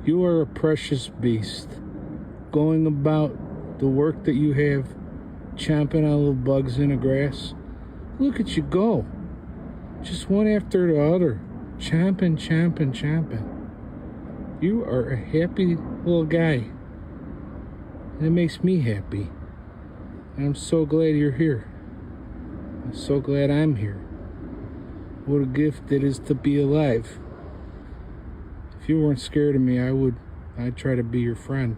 You are a precious beast. Going about the work that you have, chomping on little bugs in the grass. Look at you go. Just one after the other. Chomping, chomping, chomping. You are a happy little guy. And it makes me happy. And I'm so glad you're here. I'm so glad I'm here. What a gift it is to be alive. If you weren't scared of me, I'd try to be your friend.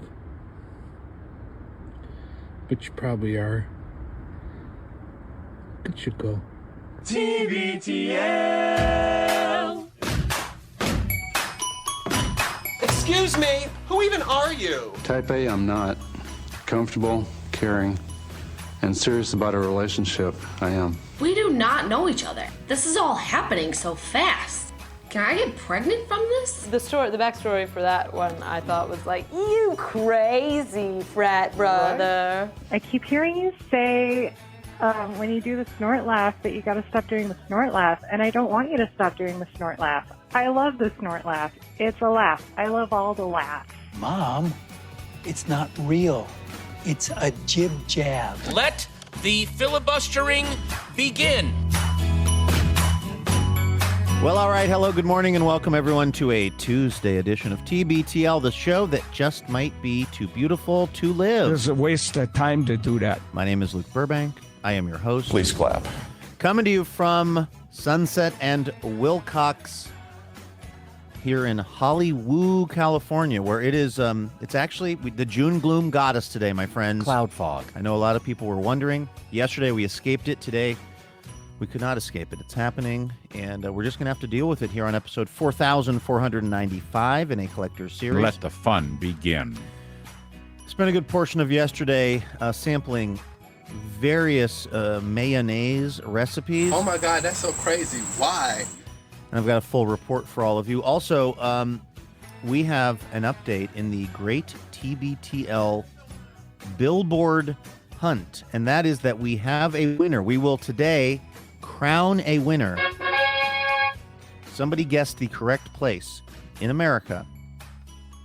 But you probably are. Look at you go. TBTL. Excuse me, who even are you? Type A, I'm not. Comfortable, caring, and serious about a relationship, I am. We do not know each other. This is all happening so fast. Can I get pregnant from this? The backstory for that one I thought was like, you crazy frat brother. I keep hearing you say when you do the snort laugh that you got to stop doing the snort laugh, and I don't want you to stop doing the snort laugh. I love the snort laugh. It's a laugh. I love all the laughs. Mom, it's not real. It's a jib jab. Let the filibustering begin. Well, all right. Hello, good morning, and welcome everyone to a Tuesday edition of TBTL, the show that just might be too beautiful to live. It's a waste of time to do that. My name is Luke Burbank. I am your host. Please clap. Coming to you from Sunset and Wilcox here in Hollywood, California, where it is, it's actually, the June gloom got us today, my friends. Cloud fog. I know a lot of people were wondering. Yesterday we escaped it. Today we could not escape it. It's happening, and we're just going to have to deal with it here on episode 4,495 in a collector's series. Let the fun begin. Spent a good portion of yesterday sampling various mayonnaise recipes. Oh my God, that's so crazy. Why? And I've got a full report for all of you. Also, we have an update in the Great TBTL Billboard Hunt, and that is that we have a winner. We will today crown a winner. Somebody guessed the correct place in America,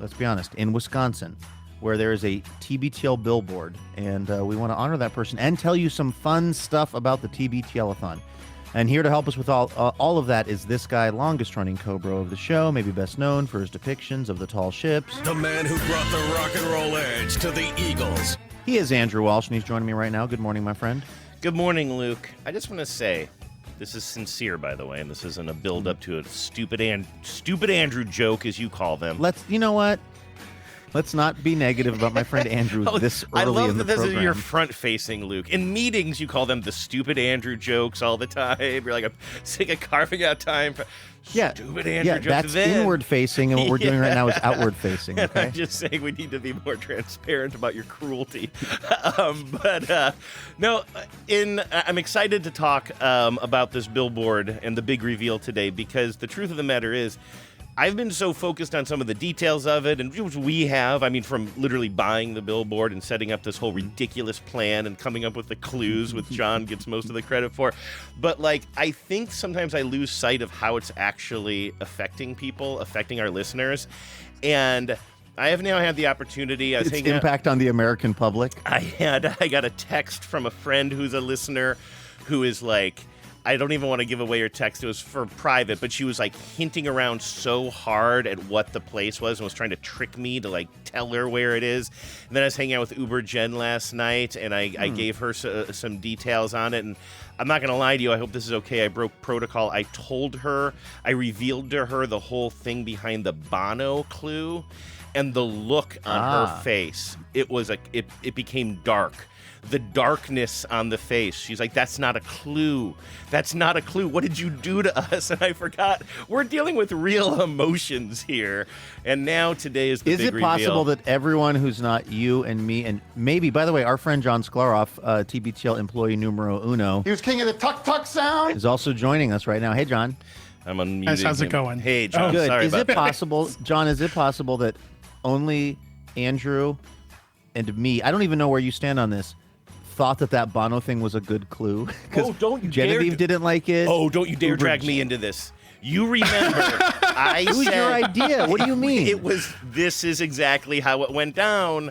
let's be honest, in Wisconsin, where there is a TBTL billboard, and we want to honor that person and tell you some fun stuff about the TBTL-a-thon. And here to help us with all of that is this guy, longest-running co-bro of the show, maybe best known for his depictions of the tall ships. The man who brought the rock and roll edge to the Eagles. He is Andrew Walsh, and he's joining me right now. Good morning, my friend. Good morning, Luke. I just want to say, this is sincere, by the way, and this isn't a build-up to a stupid Andrew joke, as you call them. You know what? Let's not be negative about my friend Andrew this early in the program. I love that this is your front-facing, Luke. In meetings, you call them the stupid Andrew jokes all the time. You're like, I'm sick of carving out time for stupid Andrew jokes. That's inward-facing, and what we're doing right now is outward-facing, okay? I'm just saying we need to be more transparent about your cruelty. No, I'm excited to talk about this billboard and the big reveal today, because the truth of the matter is, I've been so focused on some of the details of it, and which we have, I mean, from literally buying the billboard and setting up this whole ridiculous plan and coming up with the clues, which John gets most of the credit for. But, I think sometimes I lose sight of how it's actually affecting people, affecting our listeners. And I have now had the opportunity. Its impact on the American public. I got a text from a friend who's a listener who is like, I don't even want to give away her text. It was for private, but she was hinting around so hard at what the place was and was trying to trick me to tell her where it is. And then I was hanging out with Uber Jen last night, and I gave her some details on it. And I'm not going to lie to you. I hope this is okay. I broke protocol. I revealed to her the whole thing behind the Bono clue, and the look on her face. It was it became dark. The darkness on the face. She's like, that's not a clue. That's not a clue. What did you do to us? And I forgot. We're dealing with real emotions here. And now today is the big reveal. Is it possible that everyone who's not you and me, and maybe, by the way, our friend John Sklaroff, TBTL employee numero uno. He was king of the tuck-tuck sound. Is also joining us right now. Hey, John. I'm unmuting How's it him. going? Hey, John. Good. Sorry is about it possible, John, is it possible that only Andrew and me, I don't even know where you stand on this, thought that Bono thing was a good clue? Oh, don't you Genevieve didn't like it. Oh, don't you dare drag me into this. You remember, It was your idea. What do you mean? This is exactly how it went down.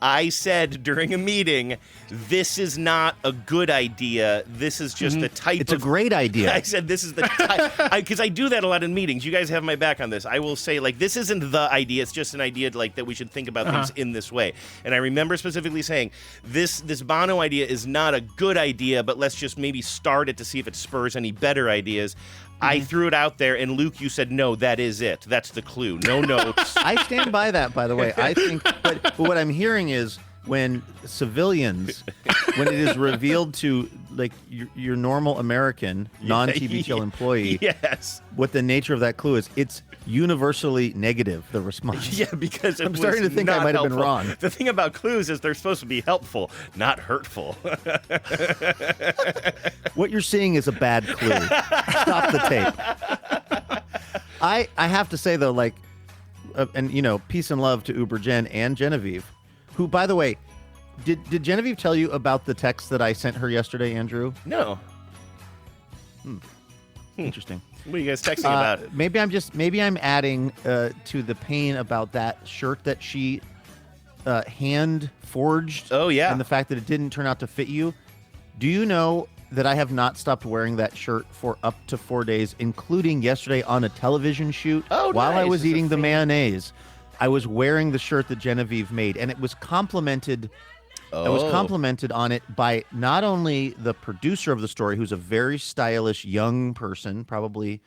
I said during a meeting, this is not a good idea. This is just the type It's a great idea. I said this is the type, because I do that a lot in meetings. You guys have my back on this. I will say, like, this isn't the idea. It's just an idea, like, that we should think about things in this way. And I remember specifically saying, this Bono idea is not a good idea, but let's just maybe start it to see if it spurs any better ideas. I threw it out there, and Luke, you said, no, that is it. That's the clue. No notes. I stand by that, by the way. I think, but what I'm hearing is when civilians, when it is revealed to, like, your normal American, non-TBTL employee, what the nature of that clue is, it's universally negative, the response. Yeah, because I'm starting to think I might have been wrong. The thing about clues is they're supposed to be helpful, not hurtful. What you're seeing is a bad clue. Stop the tape. I have to say, though, like, and, you know, peace and love to Uber Jen and Genevieve, who, by the way, did Genevieve tell you about the text that I sent her yesterday, Andrew? No. Interesting. What are you guys texting about? Maybe I'm adding to the pain about that shirt that she hand forged. Oh, yeah. And the fact that it didn't turn out to fit you. Do you know that I have not stopped wearing that shirt for up to 4 days, including yesterday on a television shoot? Oh, while I nice. was eating the mayonnaise, I was wearing the shirt that Genevieve made, and it was complimented. I was complimented on it by not only the producer of the story, who's a very stylish young person, probably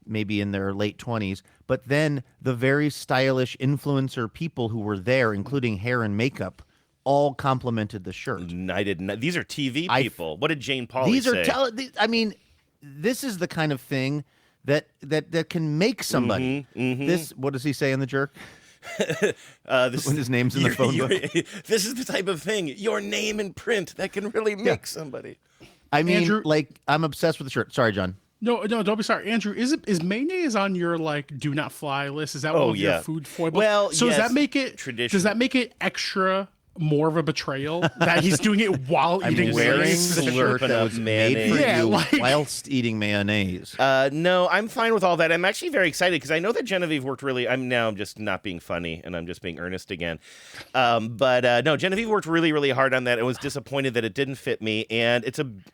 maybe in their late 20s, but then the very stylish influencer people who were there, including hair and makeup, all complimented the shirt. I didn't. These are TV people. What did Jane Pauley say? I mean, this is the kind of thing that can make somebody. This. What does he say in The Jerk? When his name's in the phone book. This is the type of thing, your name in print, that can really make somebody. I mean, Andrew, like, I'm obsessed with the shirt. Sorry, John. No, don't be sorry, Andrew. Is mayonnaise on your, like, do not fly list? Is that one of your food foibles? Well, so yes, does that make it traditional. Does that make it extra more of a betrayal that he's doing it while eating I'm wearing mayonnaise? the shirt that was made for you whilst eating mayonnaise. No, I'm fine with all that. I'm actually very excited because I know that Genevieve worked really. I'm just not being funny and I'm just being earnest again. But no, Genevieve worked really, really hard on that and was disappointed that it didn't fit me. And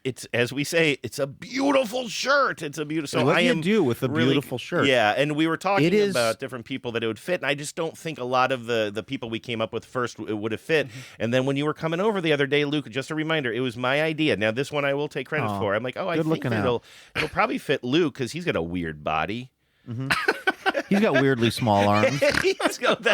it's as we say, it's a beautiful shirt. It's a beautiful. So what do you do with a beautiful shirt? Yeah, and we were talking about different people that it would fit, and I just don't think a lot of the people we came up with first it would have fit. And then when you were coming over the other day, Luke, just a reminder, it was my idea. Now, this one I will take credit for. I'm like, I think that it'll probably fit Luke because he's got a weird body. He's got weirdly small arms.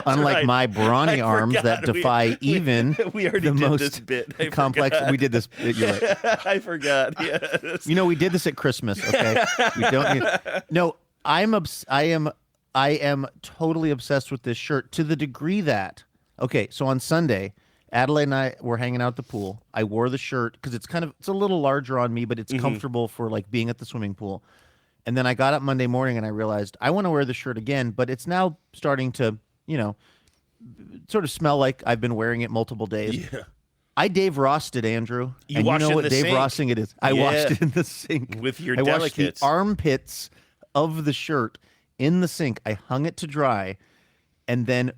Unlike my brawny arms that defy even we already the did most this bit. complex. We did this. You're right. I forgot. Yes. You know, we did this at Christmas. Okay, we don't. No, I am totally obsessed with this shirt to the degree that. Okay, so on Sunday, Adelaide and I were hanging out at the pool. I wore the shirt because it's a little larger on me, but it's comfortable for, like, being at the swimming pool. And then I got up Monday morning and I realized I want to wear the shirt again, but it's now starting to, you know, sort of smell like I've been wearing it multiple days. Yeah. I Dave Rossed it, Andrew. You and washed you know it in what the Dave sink. Rossing it is? I washed it in the sink. With your I delicates. washed the armpits of the shirt in the sink. I hung it to dry, and then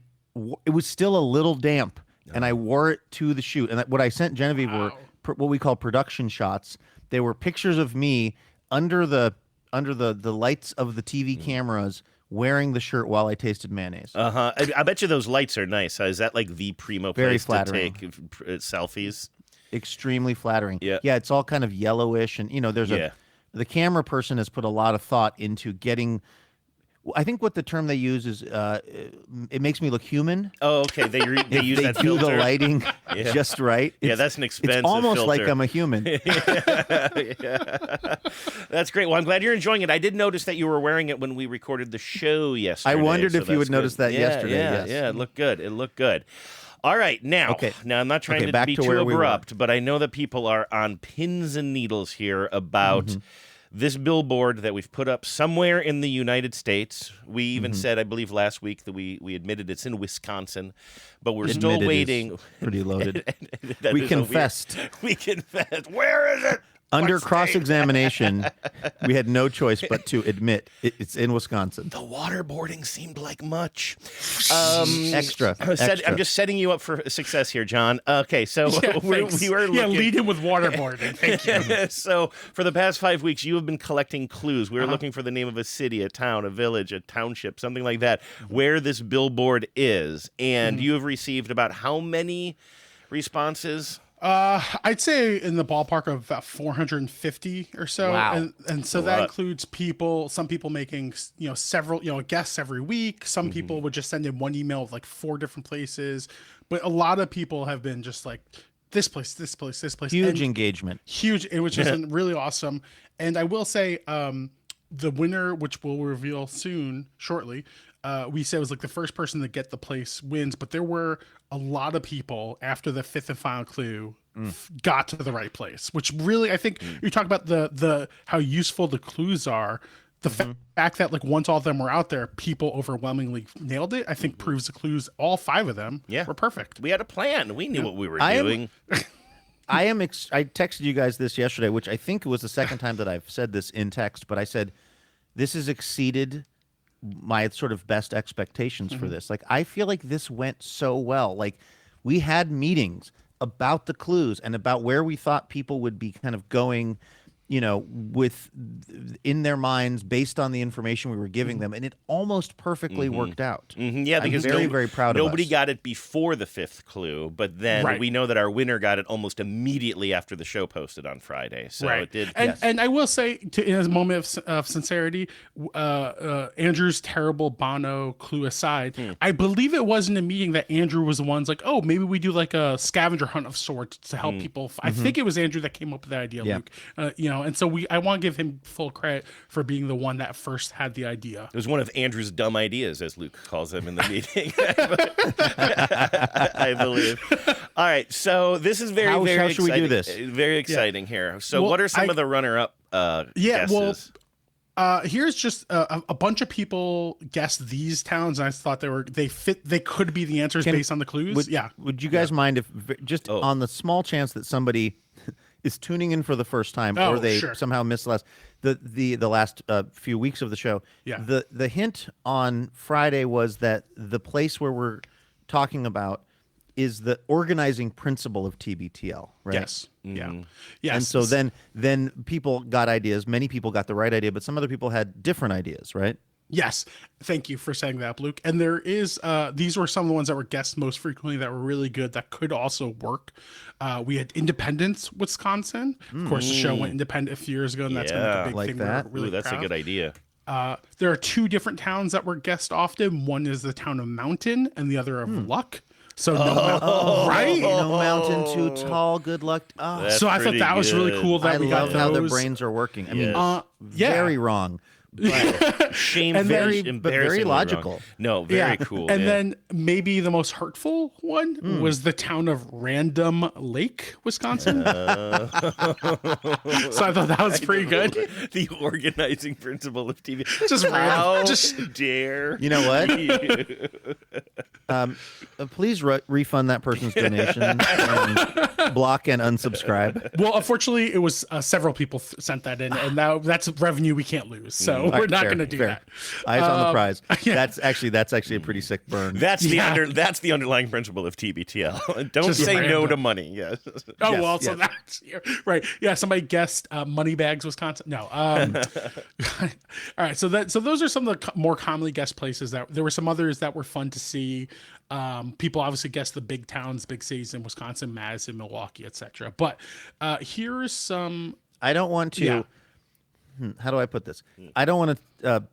it was still a little damp, and I wore it to the shoot. And what I sent Genevieve were what we call production shots. They were pictures of me under the lights of the TV cameras wearing the shirt while I tasted mayonnaise. I bet you those lights are nice. Is that like the primo place to take selfies? Extremely flattering. Yeah. Yeah, it's all kind of yellowish, and, you know, there's the camera person has put a lot of thought into getting. I think what the term they use is it makes me look human. Oh, okay. They use that do filter. the lighting just right. That's an expensive It's almost filter. like I'm a human. That's great. Well, I'm glad you're enjoying it. I did notice that you were wearing it when we recorded the show yesterday. I wondered if you would that's notice good. that yesterday. Yes. Yeah, it looked good. It looked good. All right, now I'm not trying to back be to too where we were. abrupt, but I know that people are on pins and needles here about this billboard that we've put up somewhere in the United States. We even said, I believe last week, that we admitted it's in Wisconsin, but we're still waiting. Pretty loaded. That We is confessed. We confessed. Where is it? Under cross-examination, we had no choice but to admit it's in Wisconsin. The waterboarding seemed like much. Extra. I'm just setting you up for success here, John. Okay, so we were looking... lead him with waterboarding. Thank you. So for the past 5 weeks, you have been collecting clues. We were looking for the name of a city, a town, a village, a township, something like that, where this billboard is. And you have received about how many responses? I'd say in the ballpark of about 450 or so. Wow. And so that includes some people making, several, guests every week. Some people would just send in one email of like 4 different places. But a lot of people have been just like, this place, this place, this place. Huge engagement. Huge, which is really awesome. And I will say, the winner, which we'll reveal shortly, we said was like the first person to get the place wins, but there were a lot of people after the 5th and final clue got to the right place, which really, I think you talk about the how useful the clues are. The fact that like once all of them were out there, people overwhelmingly nailed it, I think proves the clues, all 5 of them were perfect. We had a plan. We knew what we were doing. I texted you guys this yesterday, which I think was the second time that I've said this in text, but I said, this has exceeded my sort of best expectations for this. Like, I feel like this went so well. Like, we had meetings about the clues and about where we thought people would be kind of going, with in their minds based on the information we were giving them, and it almost perfectly worked out. Yeah, because I'm very proud of us. Nobody got it before the 5th clue, but then we know that our winner got it almost immediately after the show posted on Friday. So it did. And I will say, in a moment of sincerity, Andrew's terrible Bono clue aside, I believe it was in a meeting that Andrew was the one's like, oh, maybe we do like a scavenger hunt of sorts to help people. I think it was Andrew that came up with that idea, Luke. And so I want to give him full credit for being the one that first had the idea. It was one of Andrew's dumb ideas, as Luke calls them in the meeting. I believe. All right, so this is very, very how exciting. should we do this? Very exciting here. So what are some of the runner-up guesses? Here's just a bunch of people guessed these towns, and I thought they could be the answers based on the clues. Would you guys mind if just on the small chance that somebody is tuning in for the first time, or they somehow missed the last few weeks of the show? The hint on Friday was that the place where we're talking about is the organizing principle of TBTL, right? Yes. Yes. And so then people got ideas. Many people got the right idea, but some other people had different ideas, right? Yes. Thank you for saying that, Luke. And there is, these were some of the ones that were guessed most frequently that were really good that could also work. We had Independence, Wisconsin. Of course, the show went independent a few years ago, and that's been like a big thing. That. We're really that's proud. a good idea. There are 2 different towns that were guessed often. One is the town of Mountain and the other of Luck. So right? No mountain too tall. Good luck. So I thought that was really cool that we got those. I love how their brains are working. I mean, very wrong. But very logical. Wrong. No, very cool. And then maybe the most hurtful one was the town of Random Lake, Wisconsin. So I thought that was pretty good. The organizing principle of TV. Just how dare. You know what? Please refund that person's donation and block and unsubscribe. Well, unfortunately, it was several people sent that in, and now that's revenue we can't lose. So we're not going to do that. Eyes on the prize. That's actually a pretty sick burn. That's the underlying principle of TBTL. Don't just say no to money. Yes. So that's right. Yeah, somebody guessed Moneybags, Wisconsin. No. All right. So those are some of the more commonly guessed places. That there were some others that were fun to see. People obviously guessed the big towns, big cities in Wisconsin, Madison, Milwaukee, etc. But here's some. I don't want to. Yeah. How do I put this? I don't want to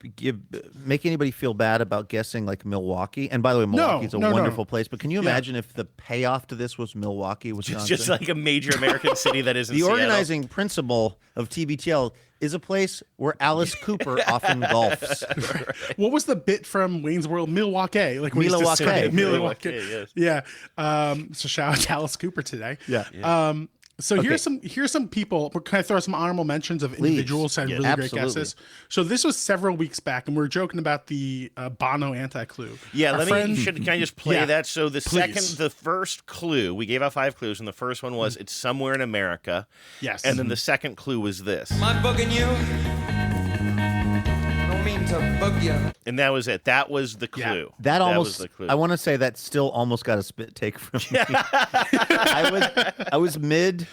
make anybody feel bad about guessing like Milwaukee. And by the way, Milwaukee is a wonderful place. But can you imagine if the payoff to this was Milwaukee, Wisconsin? Just like a major American city that isn't the Seattle. Organizing principle of TBTL is a place where Alice Cooper often golfs. Right. What was the bit from Wayne's World? Milwaukee. Like Milwaukee. Milwaukee. Yes. Yeah. So shout out to Alice Cooper today. Yeah. So Okay. here's some people. Can I throw some honorable mentions of individuals who had really Absolutely. great guesses? So this was several weeks back, and we were joking about the Bono anti-clue. Yeah, Our can friend- I just play Yeah, that? So the please. the first clue, we gave out 5 clues, and the first one was it's somewhere in America. Yes. And then the second clue was this. Am I bugging you? Don't mean to bug you. And that was it. That was the clue. That was almost, the clue. I want to say that still almost got a spit take from me. I was mid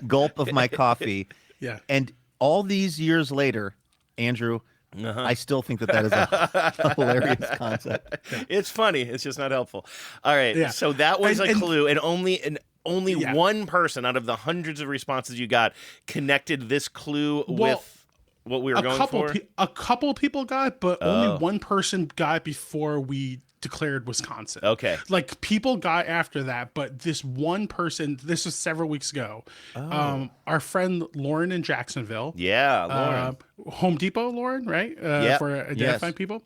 gulp of my coffee. Yeah. And all these years later, Andrew, I still think that is a hilarious concept. It's funny. It's just not helpful. All right. Yeah. So that was a clue, and only Yeah. one person out of the hundreds of responses you got connected this clue with what we were going for. A couple people got it, but only one person got it before we declared Wisconsin. Okay. Like people got after that, but this one person, this was several weeks ago. Our friend Lauren in Jacksonville. Yeah, Lauren. Home Depot, Lauren, right? Yep. For identifying people.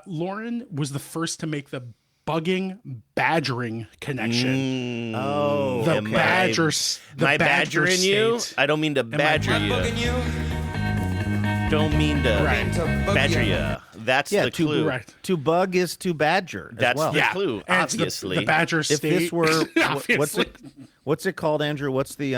Lauren was the first to make the bugging badgering connection. Oh, the am badgers. The I badgering you? state. I don't mean to Am I badger you. Bugging you? Don't mean to Right. badger you. That's the clue. Correct. To bug is to badger. as That's well. the clue. And it's Obviously, the Badger If State. this were Obviously. what's it called, Andrew? What's the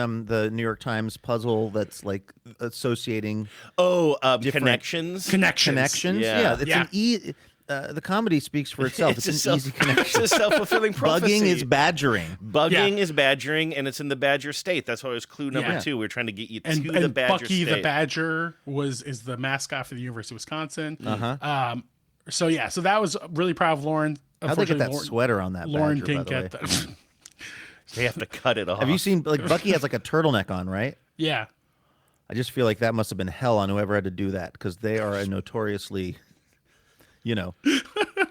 New York Times puzzle that's like associating different connections. connections? Yeah. It's Yeah. an the comedy speaks for itself. It's an easy connection. It's a self-fulfilling prophecy. Bugging is badgering. Bugging is badgering, and it's in the Badger State. That's why it was clue number Yeah. 2. We're trying to get you and to the Badger Bucky State. the Badger is the mascot for the University of Wisconsin. Uh-huh. So that was really proud of Lauren. How'd they get that Unfortunately, sweater on that Lauren badger, didn't by the get way? that. They have to cut it off. Have you seen, like, Bucky has like a turtleneck on, right? Yeah. I just feel like that must have been hell on whoever had to do that, because they are a notoriously,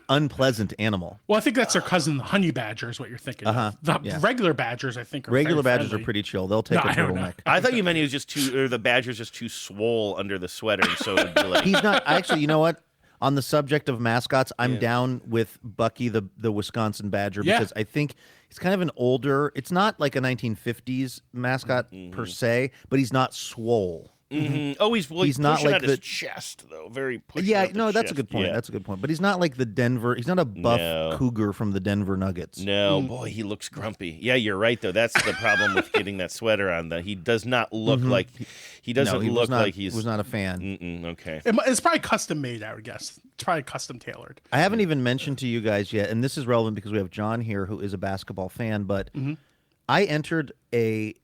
unpleasant animal. Well, I think that's their cousin, the honey badger, is what you're thinking. Of. The yeah. regular badgers, I think, are Regular very badgers friendly. are pretty chill. They'll take No, a I don't know. turtleneck. I thought you meant he was just or the Badger's just too swole under the sweater, and so it'd be like, He's not actually. You know what? On the subject of mascots, I'm down with Bucky the Wisconsin Badger Yeah. because I think he's kind of an older. It's not like a 1950s mascot per se, but he's not swole. Oh, he's not pushing like out his the- chest though. Very pushing Yeah, out the no, that's a chest. good point. Yeah. That's a good point. But he's not like the Denver. He's not a buff No. cougar from the Denver Nuggets. No, boy, he looks grumpy. Yeah, you're right though. That's the problem with getting that sweater on. That he does not look like he doesn't he look was not, like he's was not a fan. okay. It's probably custom made, I would guess. It's probably custom tailored. I haven't even mentioned to you guys yet, and this is relevant because we have John here who is a basketball fan, but I entered a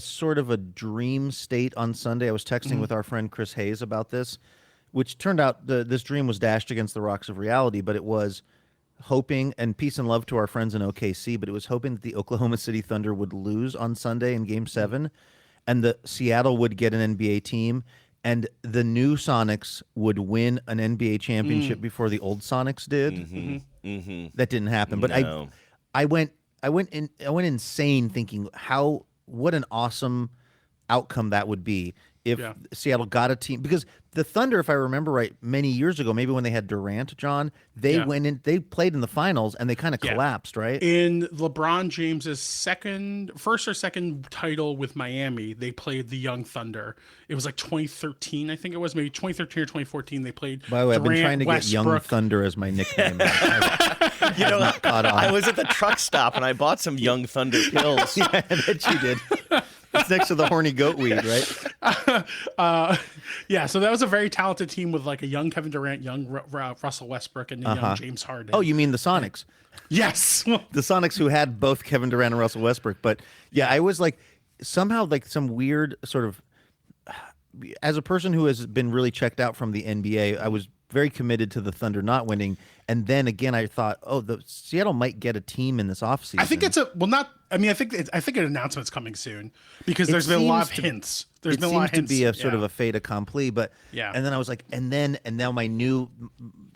sort of a dream state on Sunday. I was texting with our friend Chris Hayes about this, which turned out this dream was dashed against the rocks of reality, but it was hoping, and peace and love to our friends in OKC, but it was hoping that the Oklahoma City Thunder would lose on Sunday in Game 7, and the Seattle would get an NBA team, and the new Sonics would win an NBA championship before the old Sonics did. That didn't happen, but No. I went insane thinking what an awesome outcome that would be if Seattle got a team, because the Thunder, if I remember right, many years ago, maybe when they had Durant, John, they went in, they played in the finals and they kind of collapsed, right? In LeBron James's first or second title with Miami, they played the Young Thunder. It was like 2013, I think it was, maybe 2013 or 2014. They played. By the way, I've been Durant, trying to get Young Westbrook. Thunder as my nickname. You know, caught on. I was at the truck stop and I bought some Young Thunder pills. Yeah, I bet you did. It's next to the horny goat weed, right? So that was a very talented team with like a young Kevin Durant, young Russell Westbrook, and a young James Harden. Oh, you mean the Sonics? Yes. The Sonics, who had both Kevin Durant and Russell Westbrook. But yeah, I was like, somehow like some weird sort of, as a person who has been really checked out from the NBA, I was very committed to the Thunder not winning. And then again, I thought, the Seattle might get a team in this offseason. I think it's I think an announcement's coming soon because there's been a lot of hints. There's been a lot of hints. It seems to be a sort of a fait accompli, but Yeah. And then I was like, and now my new,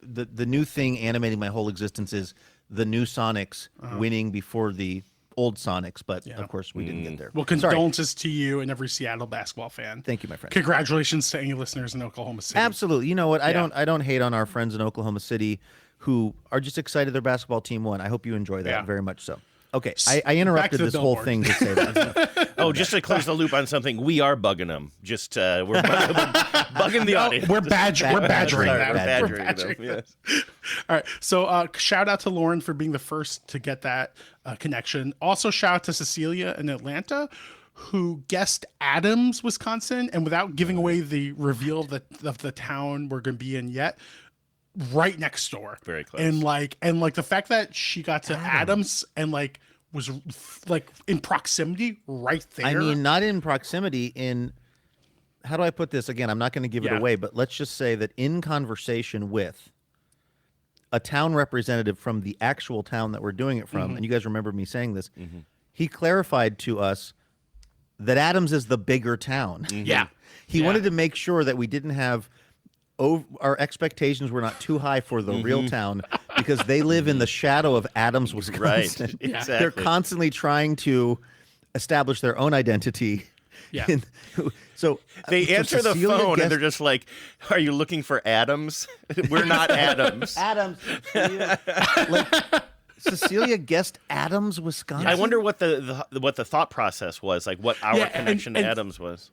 the new thing animating my whole existence is the new Sonics winning before the old Sonics, but of course we didn't get there. Well, Sorry. condolences to you and every Seattle basketball fan. Thank you, my friend. Congratulations to any listeners in Oklahoma City. Absolutely. You know what? I don't hate on our friends in Oklahoma City who are just excited their basketball team won. I hope you enjoy that very much so. Okay, I interrupted this whole thing to say that. Oh, just to close the loop on something, we are bugging them. Just we're bugging the audience. We're badgering them. We're badgering them. Yes. All right. So shout out to Lauren for being the first to get that connection. Also, shout out to Cecilia in Atlanta, who guessed Adams, Wisconsin, and without giving away the reveal of the town we're going to be in yet, right next door. Very close. And like the fact that she got to Adams and like was like in proximity right there. I mean, not in proximity, in, how do I put this? Again, I'm not going to give it away, but let's just say that in conversation with a town representative from the actual town that we're doing it from, and you guys remember me saying this, he clarified to us that Adams is the bigger town. Yeah. He wanted to make sure that we didn't have our expectations were not too high for the real town, because they live in the shadow of Adams, Wisconsin. Right, exactly. They're constantly trying to establish their own identity. Yeah. So they answer the Cecilia phone and they're just like, "Are you looking for Adams? We're not Adams." Adams. Cecilia guessed Adams, Wisconsin. I wonder what the thought process was, like what our connection to Adams was.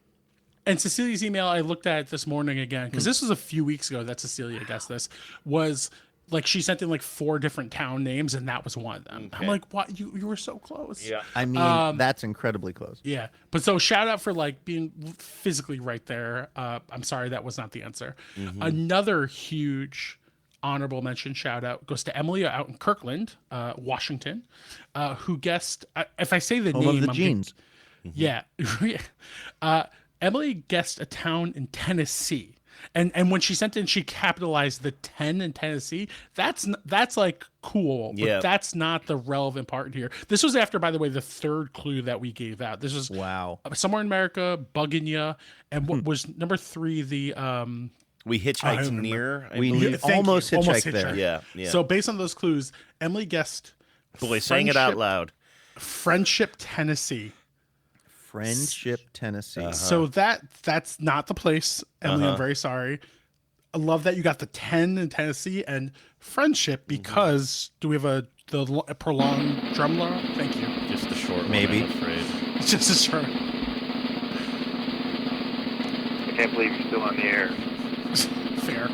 And Cecilia's email, I looked at it this morning again, because this was a few weeks ago that Cecilia guessed this, was like she sent in like 4 different town names, and that was one of them. Okay. I'm like, what? You were so close. Yeah. I mean, that's incredibly close. Yeah. But so shout out for like being physically right there. I'm sorry that was not the answer. Another huge honorable mention shout out goes to Emily out in Kirkland, Washington, who guessed, if I say the Home name, of the jeans. Yeah. Emily guessed a town in Tennessee. And when she sent in, she capitalized the 10 in Tennessee. That's like cool, but that's not the relevant part here. This was after, by the way, the 3rd clue that we gave out. This was somewhere in America, bugging ya. And what was number 3? The we hitchhiked near. We almost hitchhiked there. Yeah. So based on those clues, Emily guessed. Boy, saying it out loud. Friendship, Tennessee. Friendship, Tennessee. So that's not the place, Emily. I'm very sorry. I love that you got the 10 in Tennessee and Friendship, because do we have a prolonged drum roll? Thank you. Just a short Maybe. one, I'm afraid. It's just a short. I can't believe you're still on the air. Fair.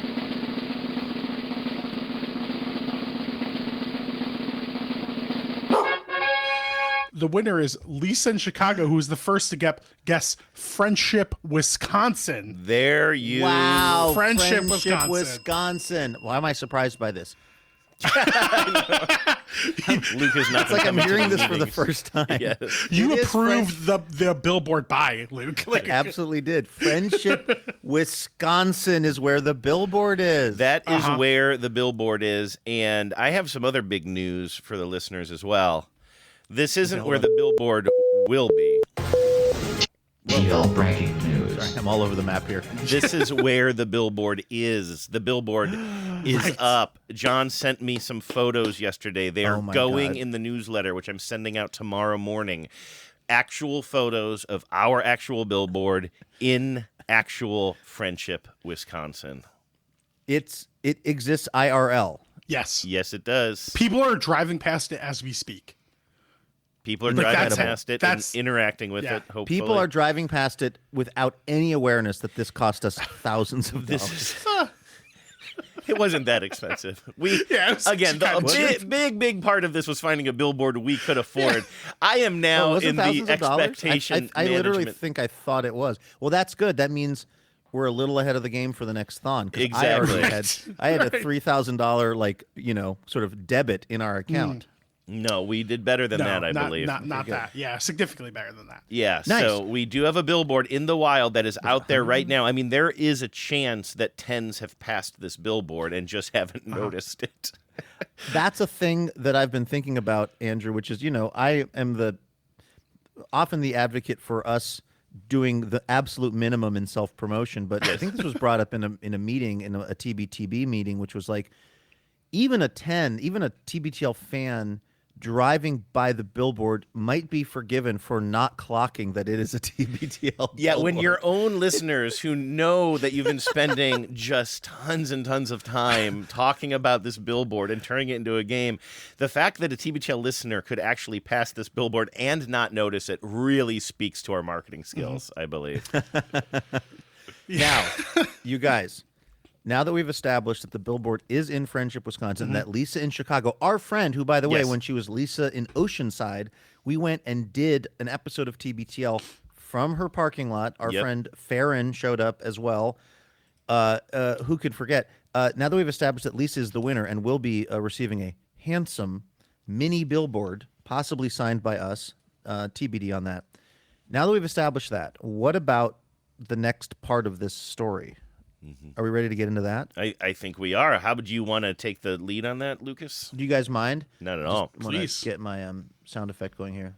The winner is Lisa in Chicago, who was the first to guess Friendship, Wisconsin. There you Friendship, Wisconsin. Why am I surprised by this? Luke is not. It's like I'm hearing this for the first time. Yes. You approved the billboard buy, Luke. I absolutely did. Friendship, Wisconsin is where the billboard is. That is where the billboard is, and I have some other big news for the listeners as well. This isn't where the billboard will be. Eagle breaking news. Sorry, I'm all over the map here. This is where the billboard is. The billboard is up. John sent me some photos yesterday. They are going in the newsletter, which I'm sending out tomorrow morning. Actual photos of our actual billboard in actual Friendship, Wisconsin. It exists IRL. Yes. Yes, it does. People are driving past it as we speak. People are driving past it and interacting with it, hopefully. People are driving past it without any awareness that this cost us thousands of dollars. It wasn't that expensive. The big part of this was finding a billboard we could afford. I am now in the expectation. I literally think I thought it was. Well, that's good. That means we're a little ahead of the game for the next thon. Exactly. I had a $3,000 sort of debit in our account. No, we did better than that, I believe. Not that. Yeah, significantly better than that. Yeah, nice. So we do have a billboard in the wild that is out there right now. I mean, there is a chance that tens have passed this billboard and just haven't noticed it. That's a thing that I've been thinking about, Andrew, which is, I am often the advocate for us doing the absolute minimum in self-promotion, but I think this was brought up in a meeting, in a TBTB meeting, which was like, even a TBTL fan driving by the billboard might be forgiven for not clocking that it is a TBTL Yeah, when billboard. your own listeners who know that you've been spending just tons and tons of time talking about this billboard and turning it into a game, the fact that a TBTL listener could actually pass this billboard and not notice it really speaks to our marketing skills, I believe. Now, you guys, now that we've established that the billboard is in Friendship, Wisconsin, that Lisa in Chicago, our friend, who, by the way, Yes. when she was Lisa in Oceanside, we went and did an episode of TBTL from her parking lot. Our friend Farron showed up as well. Who could forget? Now that we've established that Lisa is the winner and will be receiving a handsome mini billboard, possibly signed by us, TBD on that. Now that we've established that, what about the next part of this story? Are we ready to get into that? I think we are. How would you want to take the lead on that, Lucas? Do you guys mind? Not at all. Wanna Please. get my sound effect going here.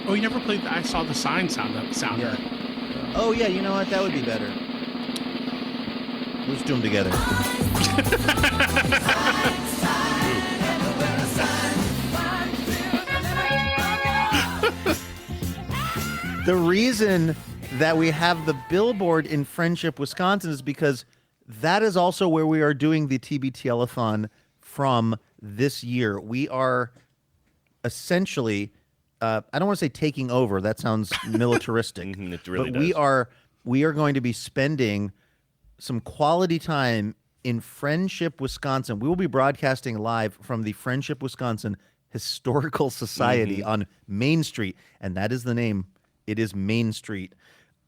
Oh, you never played the I Saw the Sign sounder. Yeah. Oh, yeah, you know what? That would be better. Let's do them together. The reason that we have the billboard in Friendship, Wisconsin is because that is also where we are doing the TBTL-a-thon from this year. We are essentially, I don't want to say taking over. That sounds militaristic. It really but does. we are going to be spending some quality time in Friendship, Wisconsin. We will be broadcasting live from the Friendship, Wisconsin Historical Society on Main Street, and that is the name. It is Main Street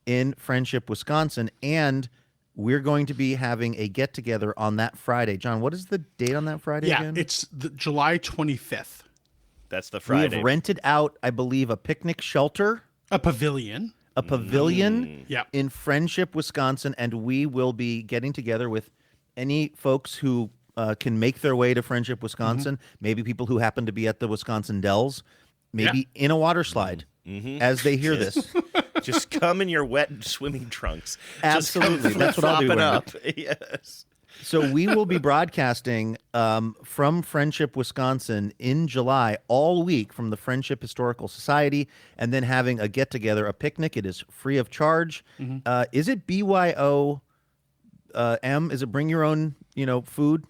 in Friendship, Wisconsin, and we're going to be having a get-together on that Friday. John, what is the date on that Friday again? It's the July 25th. That's the We Friday. have rented out, I believe, a picnic shelter. A pavilion. A pavilion Yeah. in Friendship, Wisconsin, and we will be getting together with any folks who can make their way to Friendship, Wisconsin, maybe people who happen to be at the Wisconsin Dells, maybe in a water slide as they hear this. Just come in your wet swimming trunks. Absolutely. Just That's what I'll be flopping wearing. up. Yes. So we will be broadcasting from Friendship, Wisconsin in July all week from the Friendship Historical Society, and then having a get-together, a picnic. It is free of charge. Is it BYOM? Is it bring your own, food?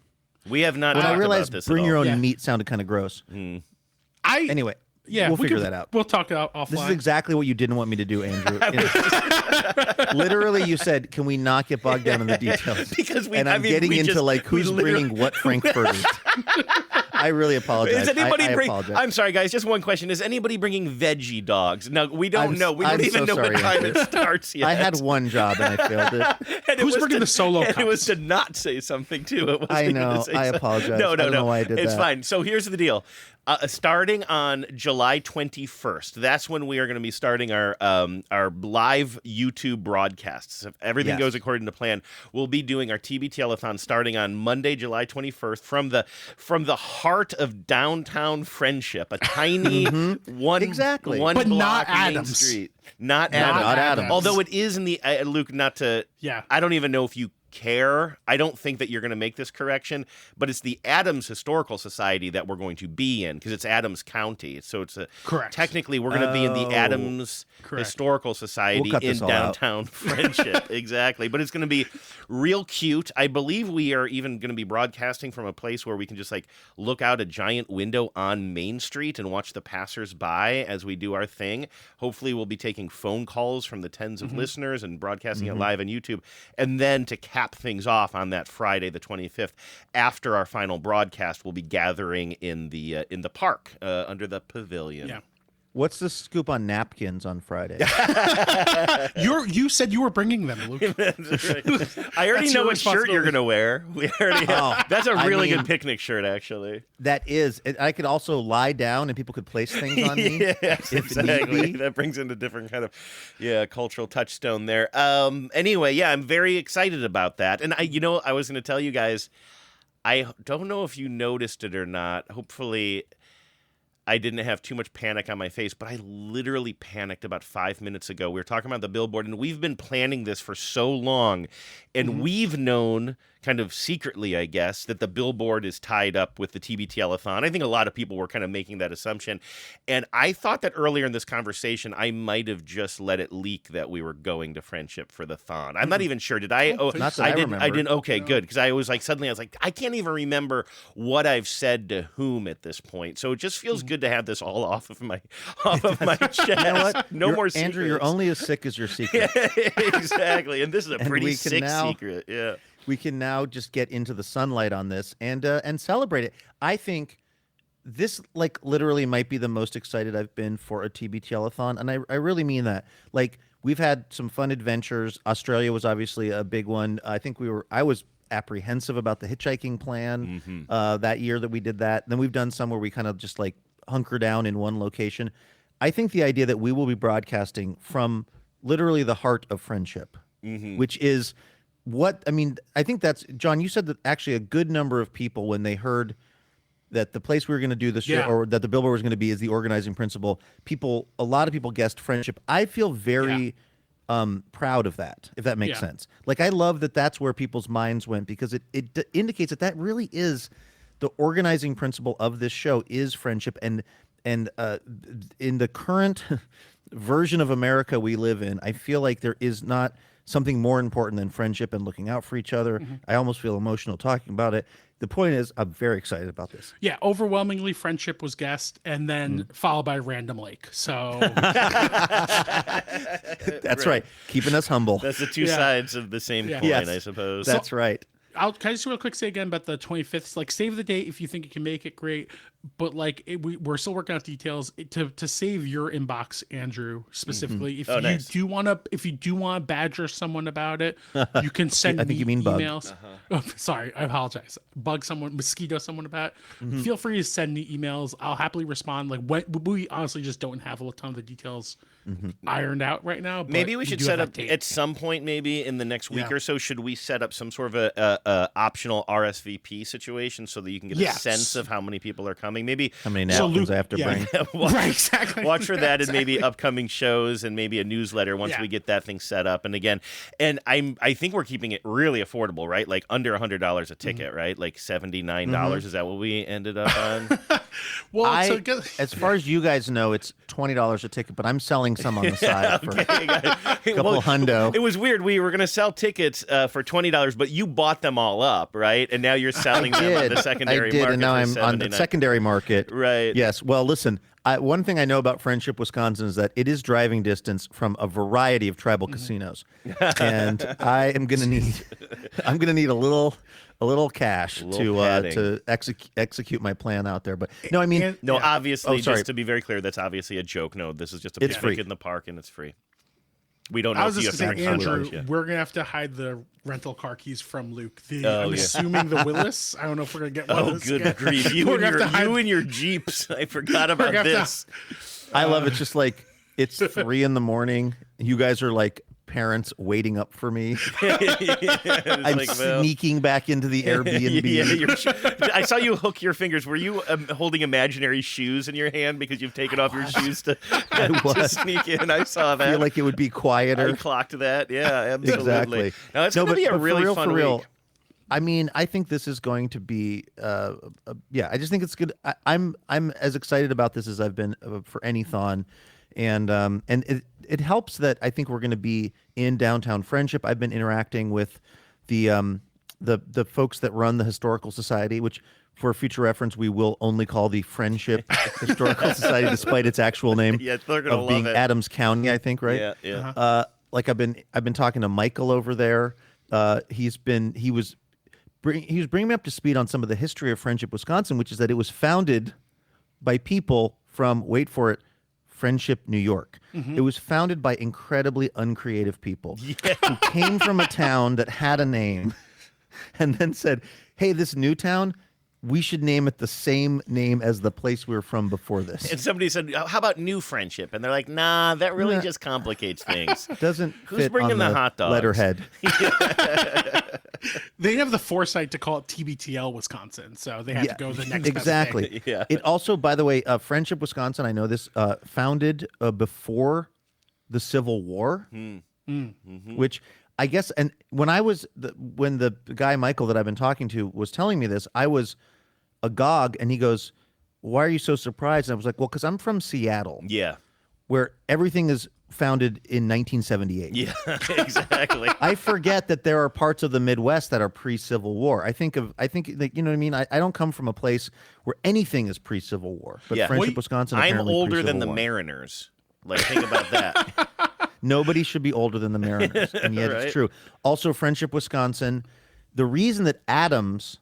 We have not When I talked realized about this bring at your all. own meat sounded kind of gross. Anyway, Yeah, we'll we figure could- that out. We'll talk offline. This is exactly what you didn't want me to do, Andrew. Literally, you said, "Can we not get bogged down in the details?" Because I'm getting into who's bringing what frankfurters. I really apologize. Is anybody I bring? apologize. I'm sorry, guys. Just one question: is anybody bringing veggie dogs? No, we don't know. We don't I'm even so know sorry, what time Andrew. it starts yet. I had one job and I failed it. And Who's was bringing to- the solo And it was cups? to not say something too. It wasn't I even know. to say I something. apologize. No, I don't know why I did it's that. fine. So here's the deal. Starting on July 21st, that's when we are going to be starting our live YouTube broadcasts. If everything Yes. goes according to plan, we'll be doing our TBTL-a-thon starting on Monday, July 21st, from the heart of downtown Friendship, a tiny one Exactly. one But not block Main Adams. Street. Not Adams. Not Adams. Although it is in the Luke, not to. Yeah. I don't even know if you care. I don't think that you're going to make this correction, but it's the Adams Historical Society that we're going to be in because it's Adams County. So it's Correct. Technically, we're going to be in the Oh. Adams Correct. Historical Society We'll cut in this all out. downtown Friendship. Exactly. But it's going to be real cute. I believe we are even going to be broadcasting from a place where we can just look out a giant window on Main Street and watch the passersby as we do our thing. Hopefully, we'll be taking phone calls from the tens of listeners and broadcasting it live on YouTube. And then to cap things off on that Friday, the 25th, after our final broadcast, we'll be gathering in the park under the pavilion. Yeah. What's the scoop on napkins on Friday? You said you were bringing them, Luke. That's right. I already That's know your what shirt you're responsibility. going to wear. We already Oh, that's a I really mean- good picnic shirt, actually. That is. I could also lie down and people could place things on me. Yes, if need exactly. be. That brings in a different kind of cultural touchstone there. Anyway, yeah, I'm very excited about that. And I was going to tell you guys, I don't know if you noticed it or not. Hopefully I didn't have too much panic on my face, but I literally panicked about 5 minutes ago. We were talking about the billboard, and we've been planning this for so long, and we've known kind of secretly, I guess, that the billboard is tied up with the TBTL-a-thon. I think a lot of people were kind of making that assumption. And I thought that earlier in this conversation, I might have just let it leak that we were going to Friendship for the thon. I'm not even sure. Did I? Not that I remember. I didn't. Okay, good. Because I was like, suddenly I was like, I can't even remember what I've said to whom at this point. So it just feels good to have this all off of my chest. You know what? No more secrets. Andrew, you're only as sick as your secret. Exactly. And this is a pretty sick secret. Yeah. We can now just get into the sunlight on this and celebrate it. I think this, like, literally might be the most excited I've been for a TBTL-a-thon, and I really mean that. Like, we've had some fun adventures. Australia was obviously a big one. I was apprehensive about the hitchhiking plan that year that we did that. Then we've done some where we kind of just like hunker down in one location. I think the idea that we will be broadcasting from literally the heart of Friendship, which is I think that's, John, you said that actually a good number of people, when they heard that the place we were going to do the show or that the billboard was going to be is the organizing principle, a lot of people guessed Friendship. I feel very proud of that, if that makes sense. Like, I love that that's where people's minds went, because it indicates that really is the organizing principle of this show is friendship. And in the current version of America we live in, I feel like there is not something more important than friendship and looking out for each other. I almost feel emotional talking about it. The point is, I'm very excited about this. Yeah, overwhelmingly Friendship was guessed, and then followed by Random Lake. So that's right. Keeping us humble. That's the two sides of the same coin, I suppose. That's right. Can I just real quick say again about the 25th? Like, save the date if you think you can make it. Great, but like we're still working out details to save your inbox, Andrew, specifically. If you do want to badger someone about it, you can send me emails. Oh, sorry, I apologize. Mosquito someone about it. Feel free to send me emails. I'll happily respond. Like, we honestly just don't have a ton of the details ironed out right now. But maybe we should set up at some point, maybe in the next week or so. Should we set up some sort of a optional RSVP situation so that you can get a sense of how many people are coming? Maybe how many napkins I have to bring. Right, exactly. Watch for that, and maybe upcoming shows, and maybe a newsletter once we get that thing set up. And again, I think we're keeping it really affordable, right? Like under $100 a ticket, right? Like $79. Is that what we ended up on? Well, as far as you guys know, it's $20 a ticket, but I'm selling some on the side for a couple hundo. It was weird. We were going to sell tickets for $20, but you bought them all up, right? And now you're selling them on the secondary market. And now I'm on the secondary market. Right. Yes. Well, listen, one thing I know about Friendship, Wisconsin is that it is driving distance from a variety of tribal casinos. And I am going to need a little cash to execute my plan out there. But no, I mean, obviously, just to be very clear, that's obviously a joke. No, this is just a picnic in the park, and it's free. We don't know if you have to bring Andrew, we're going to have to hide the rental car keys from Luke. I'm assuming the Willis. I don't know if we're going to get one. Oh, good grief. You and your Jeeps. I forgot about this. I love it. Just like it's 3 a.m. You guys are like parents waiting up for me. I'm sneaking back into the Airbnb. I saw you hook your fingers. Were you holding imaginary shoes in your hand because you've taken off your shoes to sneak in? I saw that. I feel like it would be quieter. I clocked that. Yeah, absolutely. Exactly. Now it's going to be a really fun week. I mean, I think this is going to be, I just think it's good. I'm as excited about this as I've been for any thon. And it helps that I think we're going to be in downtown Friendship. I've been interacting with the folks that run the Historical Society, which for future reference we will only call the Friendship Historical Society, despite its actual name of being Adams County, I think, right? Yeah. Like I've been talking to Michael over there. He was bringing me up to speed on some of the history of Friendship, Wisconsin, which is that it was founded by people from, wait for it, Friendship, New York. It was founded by incredibly uncreative people who came from a town that had a name and then said, hey, this new town, we should name it the same name as the place we were from before this. And somebody said, how about New Friendship? And they're like, nah, that really just complicates things. Doesn't Who's fit bringing on the hot dogs? Letterhead. They have the foresight to call it TBTL Wisconsin, so they have to go the next exactly. Yeah. It also, by the way, Friendship, Wisconsin, I know this, founded before the Civil War, which I guess, and when when the guy Michael that I've been talking to was telling me this, I was agog, and he goes, "Why are you so surprised?" And I was like, "Well, because I'm from Seattle, where everything is founded in 1978." Yeah, exactly. I forget that there are parts of the Midwest that are pre-Civil War. I think that, you know what I mean. I don't come from a place where anything is pre-Civil War, but Friendship, Wisconsin. I'm apparently older than the pre-Civil War. Mariners. Like, think about that. Nobody should be older than the Mariners, and yet Right. it's true. Also, Friendship, Wisconsin. The reason that Adams,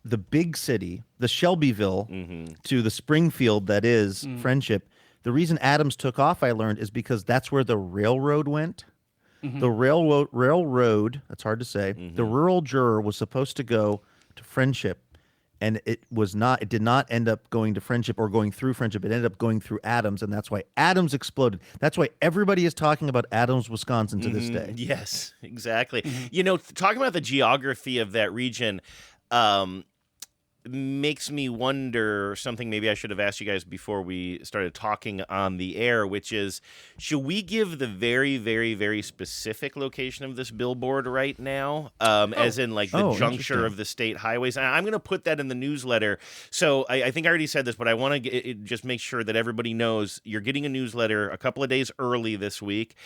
the big city, the Shelbyville to the Springfield that is Friendship, the reason Adams took off, I learned, is because that's where the railroad went. The railroad, that's hard to say, the rural juror was supposed to go to Friendship, and it did not end up going to Friendship or going through Friendship. It ended up going through Adams, and that's why Adams exploded. That's why everybody is talking about Adams, Wisconsin to this day. Yes, exactly. You know, talking about the geography of that region makes me wonder something maybe I should have asked you guys before we started talking on the air, which is, should we give the very, very, very specific location of this billboard right now, as in like the juncture of the state highways? And I'm going to put that in the newsletter. So I think I already said this, but I want to just make sure that everybody knows you're getting a newsletter a couple of days early this week.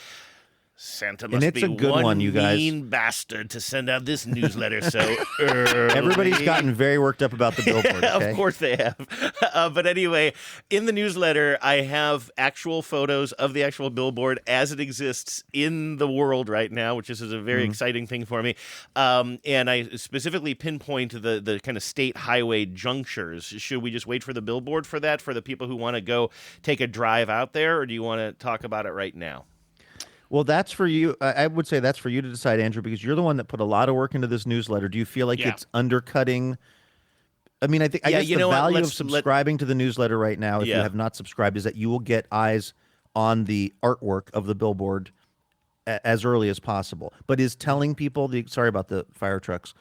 Santa must it's be a good one, you guys. mean bastard to send out this newsletter so Everybody's gotten very worked up about the billboard. Okay? Of course they have. But anyway, in the newsletter, I have actual photos of the actual billboard as it exists in the world right now, which is a very exciting thing for me. And I specifically pinpoint the kind of state highway junctures. Should we just wait for the billboard for that, for the people who want to go take a drive out there, or do you want to talk about it right now? Well, that's for you. I would say that's for you to decide, Andrew, because you're the one that put a lot of work into this newsletter. Do you feel like it's undercutting? I mean, I guess the value of subscribing to the newsletter right now, if you have not subscribed, is that you will get eyes on the artwork of the billboard as early as possible. But is telling people sorry about the fire trucks.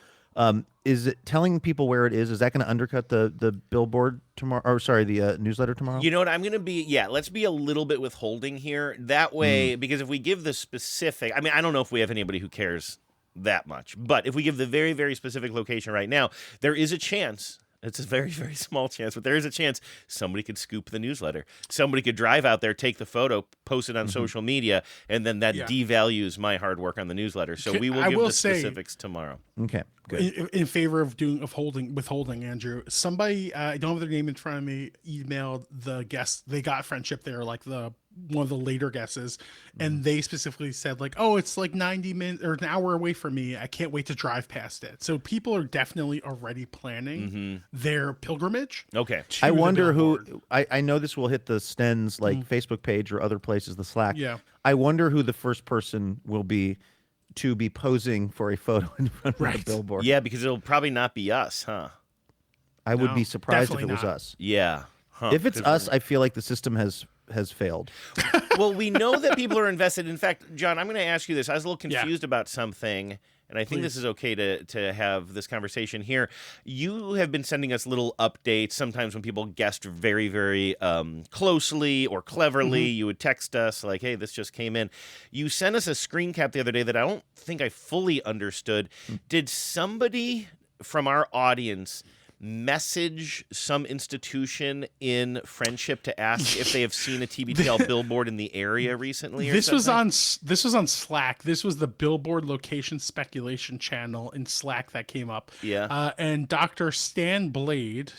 Is it telling people where it is? Is that going to undercut the billboard tomorrow? Or sorry, the newsletter tomorrow? You know what? I'm going to be, let's be a little bit withholding here. That way, because if we give the specific, I mean, I don't know if we have anybody who cares that much, but if we give the very, very specific location right now, there is a chance. It's a very, very small chance, but there is a chance somebody could scoop the newsletter. Somebody could drive out there, take the photo, post it on social media, and then that devalues my hard work on the newsletter. So we will give the specifics tomorrow. Okay, good. In favor of withholding, Andrew, somebody, I don't have their name in front of me, emailed the guests. They got Friendship there, like one of the later guesses, and they specifically said like, oh, it's like 90 minutes or an hour away from me. I can't wait to drive past it. So people are definitely already planning their pilgrimage. Okay. I wonder who, I know this will hit the Sten's like Facebook page or other places, the Slack. Yeah. I wonder who the first person will be to be posing for a photo in front of the billboard. Yeah, because it'll probably not be us, huh? I would be surprised if it was us. Yeah. Huh. If it's us, I feel like the system has failed. Well, we know that people are invested. In fact, John, I'm going to ask you this. I was a little confused about something, and I think this is okay to have this conversation here. You have been sending us little updates. Sometimes when people guessed very, very closely or cleverly, you would text us like, hey, this just came in. You sent us a screen cap the other day that I don't think I fully understood. Did somebody from our audience message some institution in Friendship to ask if they have seen a TBTL billboard in the area recently? Or This was on Slack. This was the billboard location speculation channel in Slack that came up. Yeah. And Dr. Stan Blade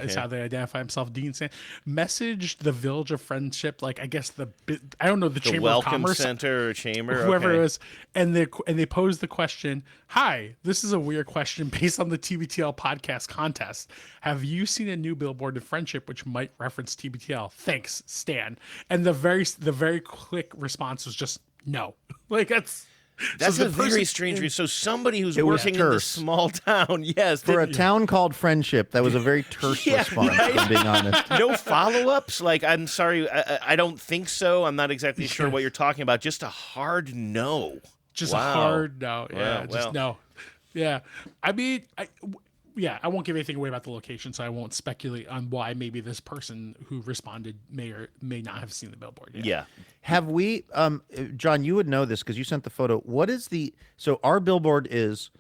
is how they identify himself. Dean Stan messaged the Village of Friendship, like I guess the Chamber Welcome of Commerce Center or Chamber, whoever it was, and they posed the question: "Hi, this is a weird question based on the TBTL podcast contest. Have you seen a new billboard in Friendship which might reference TBTL? Thanks, Stan." And the very quick response was just no. Like that's a very strange reason. So somebody who's working in this small town, for a town called Friendship, that was a very terse response. Right? If I'm being honest. No follow-ups. Like, I'm sorry, I don't think so. I'm not exactly sure what you're talking about. Just a hard no. Just a hard no. Yeah, just no. Yeah. I mean, I won't give anything away about the location, so I won't speculate on why maybe this person who responded may or may not have seen the billboard yet. Yeah. Have we, John, you would know this because you sent the photo. What is so our billboard is,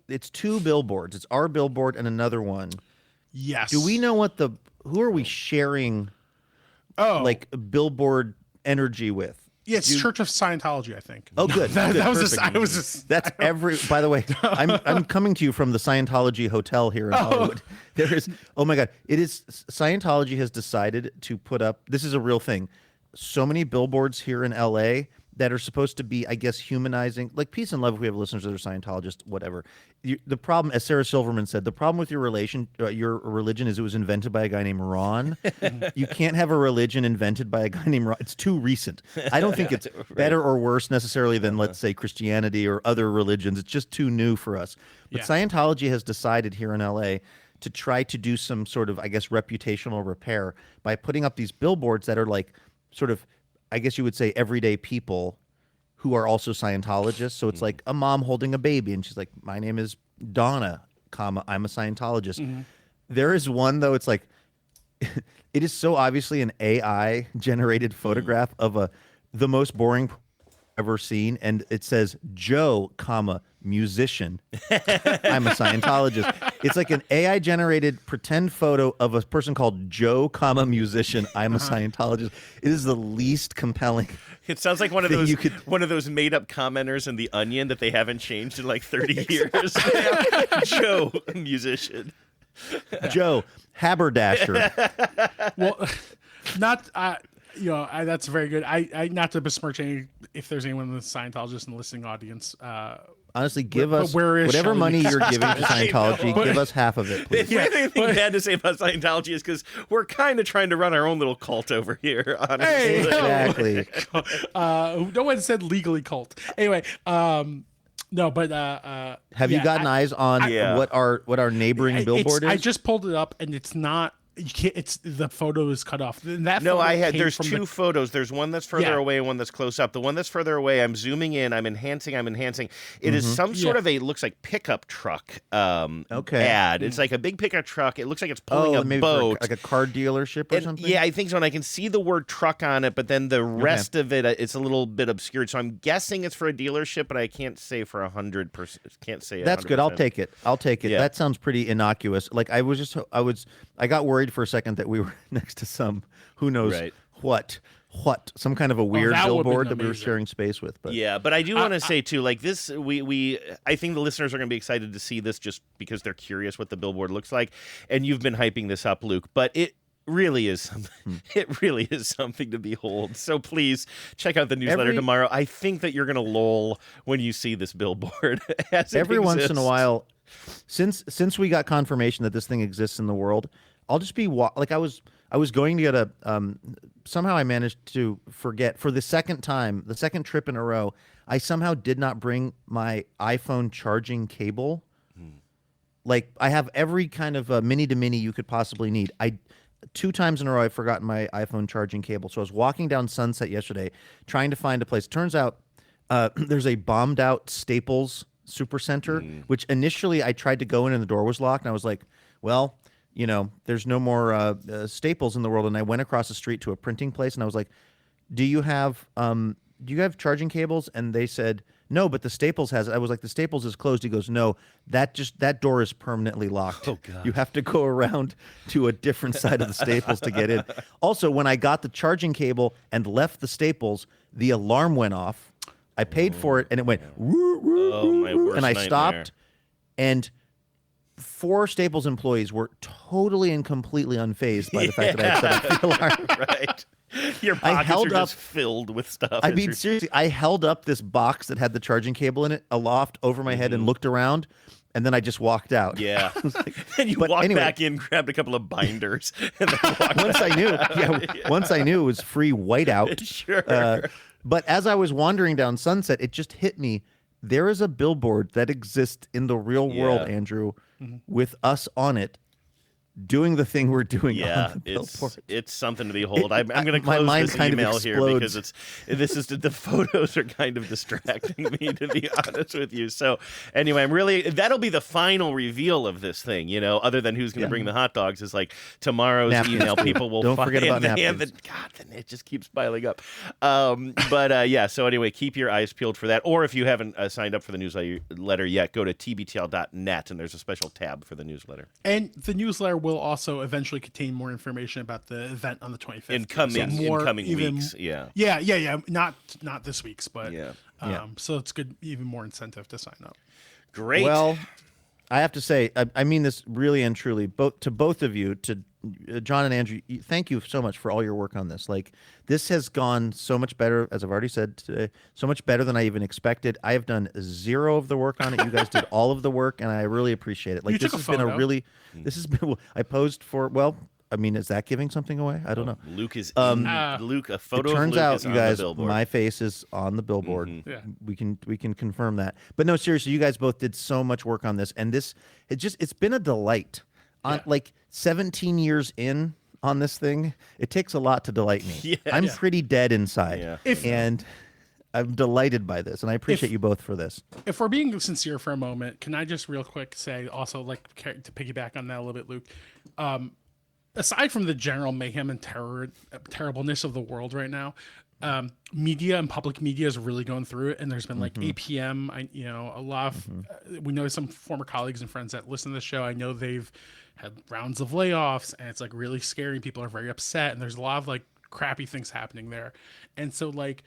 it's 2 billboards. It's our billboard and another one. Yes. Do we know who are we sharing like billboard energy with? Yeah, it's Church of Scientology, I think. Oh, good. that was just, Perfect. I was just. That's by the way, I'm coming to you from the Scientology Hotel here in Hollywood. There is, oh my God, Scientology has decided to put up, this is a real thing, so many billboards here in LA that are supposed to be, I guess, humanizing, like peace and love if we have listeners that are Scientologists, whatever. The problem, as Sarah Silverman said, the problem with your religion is it was invented by a guy named Ron. You can't have a religion invented by a guy named Ron. It's too recent. I don't think it's better or worse necessarily than, let's say, Christianity or other religions. It's just too new for us. But Scientology has decided here in LA to try to do some sort of, I guess, reputational repair by putting up these billboards that are like sort of, I guess you would say, everyday people who are also Scientologists. So it's like a mom holding a baby, and she's like, my name is Donna, I'm a Scientologist. There is one, though, it's like, it is so obviously an AI-generated photograph of the most boring ever seen, and it says, Joe, musician, I'm a Scientologist. It's like an AI-generated pretend photo of a person called Joe, musician, I'm a Scientologist. It is the least compelling. It sounds like one of those made-up commenters in The Onion that they haven't changed in like 30 years. Joe, musician. Joe, haberdasher. Well, not. That's very good. I not to besmirch any if there's anyone in the Scientologist in the listening audience. Honestly, give us whatever money you're giving to Scientology. Give us half of it, please. If we have anything bad to say about Scientology, is because we're kind of trying to run our own little cult over here. Honestly, hey, exactly. No one said legally cult. Anyway, no, but have you gotten eyes on what our neighboring billboard is? I just pulled it up, and it's not. You can't. It's the photo is cut off. There's 2 photos. There's one that's further away and one that's close up. The one that's further away, I'm zooming in. I'm enhancing. It is some sort of looks like pickup truck ad. It's like a big pickup truck. It looks like it's pulling a boat, like a car dealership or something. Yeah, I think so. And I can see the word truck on it, but then the rest of it, it's a little bit obscured. So I'm guessing it's for a dealership, but I can't say for 100%. Can't say. That's 100%. Good. I'll take it. Yeah. That sounds pretty innocuous. Like I got worried for a second that we were next to some, who knows what, some kind of a weird billboard that we were sharing space with. But yeah, but I do want to say too, like this, I think the listeners are going to be excited to see this just because they're curious what the billboard looks like, and you've been hyping this up, Luke. But it really is something to behold. So please check out the newsletter tomorrow. I think that you're going to loll when you see this billboard. Every once in a while, since we got confirmation that this thing exists in the world, I'll just be like I was going to get a somehow I managed to forget for the second trip in a row. I somehow did not bring my iPhone charging cable. Like I have every kind of mini to mini you could possibly need. 2 times in a row I've forgotten my iPhone charging cable. So I was walking down Sunset yesterday trying to find a place. Turns out there's a bombed out Staples Supercenter, which initially I tried to go in and the door was locked, and I was like, well, there's no more Staples in the world. And I went across the street to a printing place, and I was like, do you have charging cables? And they said, no, but the Staples has it. I was like, the Staples is closed. He goes, no, that door is permanently locked. Oh, God. You have to go around to a different side of the Staples to get in. Also, when I got the charging cable and left the Staples, the alarm went off. I paid for it, and it went, woo, woo, my worst and I nightmare. stopped, and 4 Staples employees were totally and completely unfazed by the fact that I had set up the alarm. Right. Your pockets are just filled with stuff. I mean, seriously, I held up this box that had the charging cable in it aloft over my head and looked around, and then I just walked out. Yeah. Like, and you walked back in, grabbed a couple of binders, and then walked once I knew it was free whiteout. Sure. But as I was wandering down Sunset, it just hit me. There is a billboard that exists in the real world, Andrew, with us on it. doing the thing we're doing. Yeah, on the billboard. it's something to behold. I'm going to my close mind this kind of email here explodes. because the photos are kind of distracting me, to be honest with you. So anyway, that'll be the final reveal of this thing, other than who's going to bring the hot dogs, is like tomorrow's Napkins. email. People will Don't find forget about napkins. God, it just keeps piling up. Yeah. So anyway, keep your eyes peeled for that. Or if you haven't signed up for the newsletter yet, go to tbtl.net and there's a special tab for the newsletter. And the newsletter will also eventually contain more information about the event on the 25th. In coming weeks, yeah. Yeah. Not this week's, but Yeah. So it's good, even more incentive to sign up. Great. Well, I have to say, I mean this really and truly, to both of you, to John and Andrew, thank you so much for all your work on this. Like, this has gone so much better, as I've already said today, so much better than I even expected. I have done zero of the work on it. You guys did all of the work, and I really appreciate it. Like, this has been I posed for, well, I mean, is that giving something away? I don't know. Luke is Luke. A photo. It turns of Luke out, is you on guys, the billboard. my face is on the billboard. Mm-hmm. Yeah. We can confirm that. But no, seriously, you guys both did so much work on this, and it's been a delight. Like 17 years in on this thing, it takes a lot to delight me. I'm pretty dead inside, and I'm delighted by this, and I appreciate you both for this. If we're being sincere for a moment, can I just real quick say also, like, to piggyback on that a little bit, Luke? Aside from the general mayhem and terribleness of the world right now, media and public media is really going through it. And there's been like APM, a lot of, we know some former colleagues and friends that listen to the show. I know they've had rounds of layoffs, and it's like really scary. People are very upset, and there's a lot of like crappy things happening there. And so like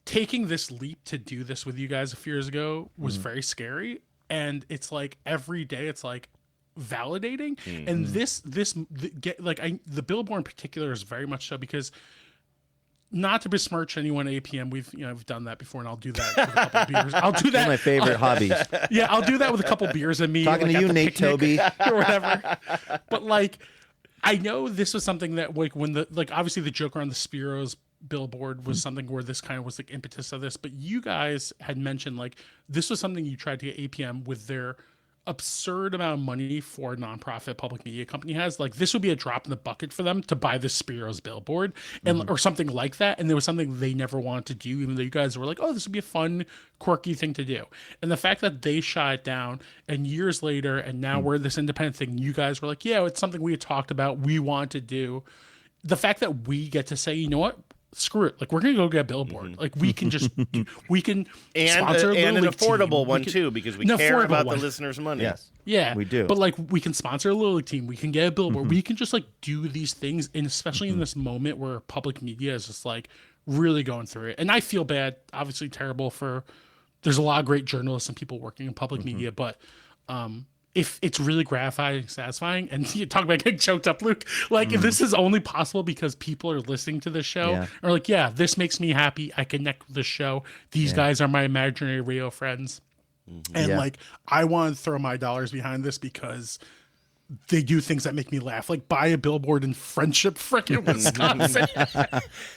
taking this leap to do this with you guys a few years ago was very scary. And it's like every day it's like validating. And the Billboard in particular is very much so, because not to besmirch anyone at APM, we've done that before, and I'll do that with a couple of beers. I'll do that. One of my favorite hobbies. Yeah, I'll do that with a couple of beers and me Talking to you, Nate Toby, or whatever. But like, I know this was something that like when obviously the joke around the Spiros billboard was something where this kind of was the impetus of this, but you guys had mentioned like this was something you tried to get APM with their absurd amount of money for a nonprofit public media company has. Like, this would be a drop in the bucket for them to buy the Spiros billboard and or something like that. And there was something they never wanted to do, even though you guys were like, oh, this would be a fun, quirky thing to do. And the fact that they shot it down, and years later, and now we're this independent thing, you guys were like, yeah, it's something we had talked about, we want to do. The fact that we get to say, you know what, screw it. Like, we're going to go get a billboard. Like, we can just, we can sponsor and an affordable team. one too, because we care about the listeners' money. Yes. Yeah, we do. But like, we can sponsor a Little League team. We can get a billboard. We can just like do these things. And especially in this moment where public media is just like really going through it. And I feel bad, obviously terrible there's a lot of great journalists and people working in public media, but, if it's really gratifying, satisfying, and you talk about getting choked up, Luke, like if this is only possible because people are listening to this show, or like, yeah, this makes me happy. I connect with the show. These guys are my imaginary radio friends. And like, I want to throw my dollars behind this because they do things that make me laugh, like buy a billboard in Friendship, frickin' Wisconsin.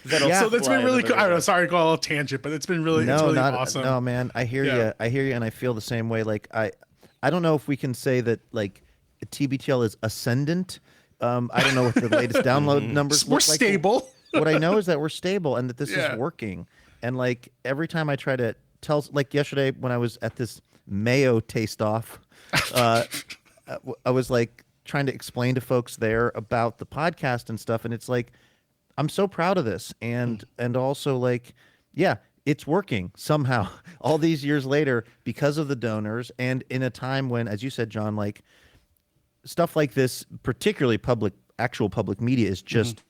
So that's been really cool. I don't know, sorry to go on a tangent, but it's been really, awesome. No, man, I hear you. I hear you, and I feel the same way. Like, I don't know if we can say that like TBTL is ascendant. I don't know what the latest download numbers we're look like. stable. What I know is that we're stable and that this is working. And like every time I try to tell, like yesterday when I was at this mayo taste off, I was like trying to explain to folks there about the podcast and stuff. And it's like, I'm so proud of this. And also like, yeah, it's working somehow all these years later because of the donors, and in a time when, as you said, John, like stuff like this, particularly actual public media, is just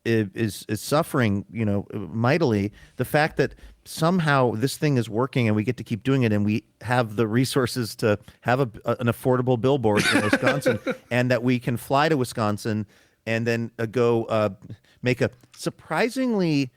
is suffering, mightily. The fact that somehow this thing is working and we get to keep doing it, and we have the resources to have an affordable billboard in Wisconsin, and that we can fly to Wisconsin and then go make a surprisingly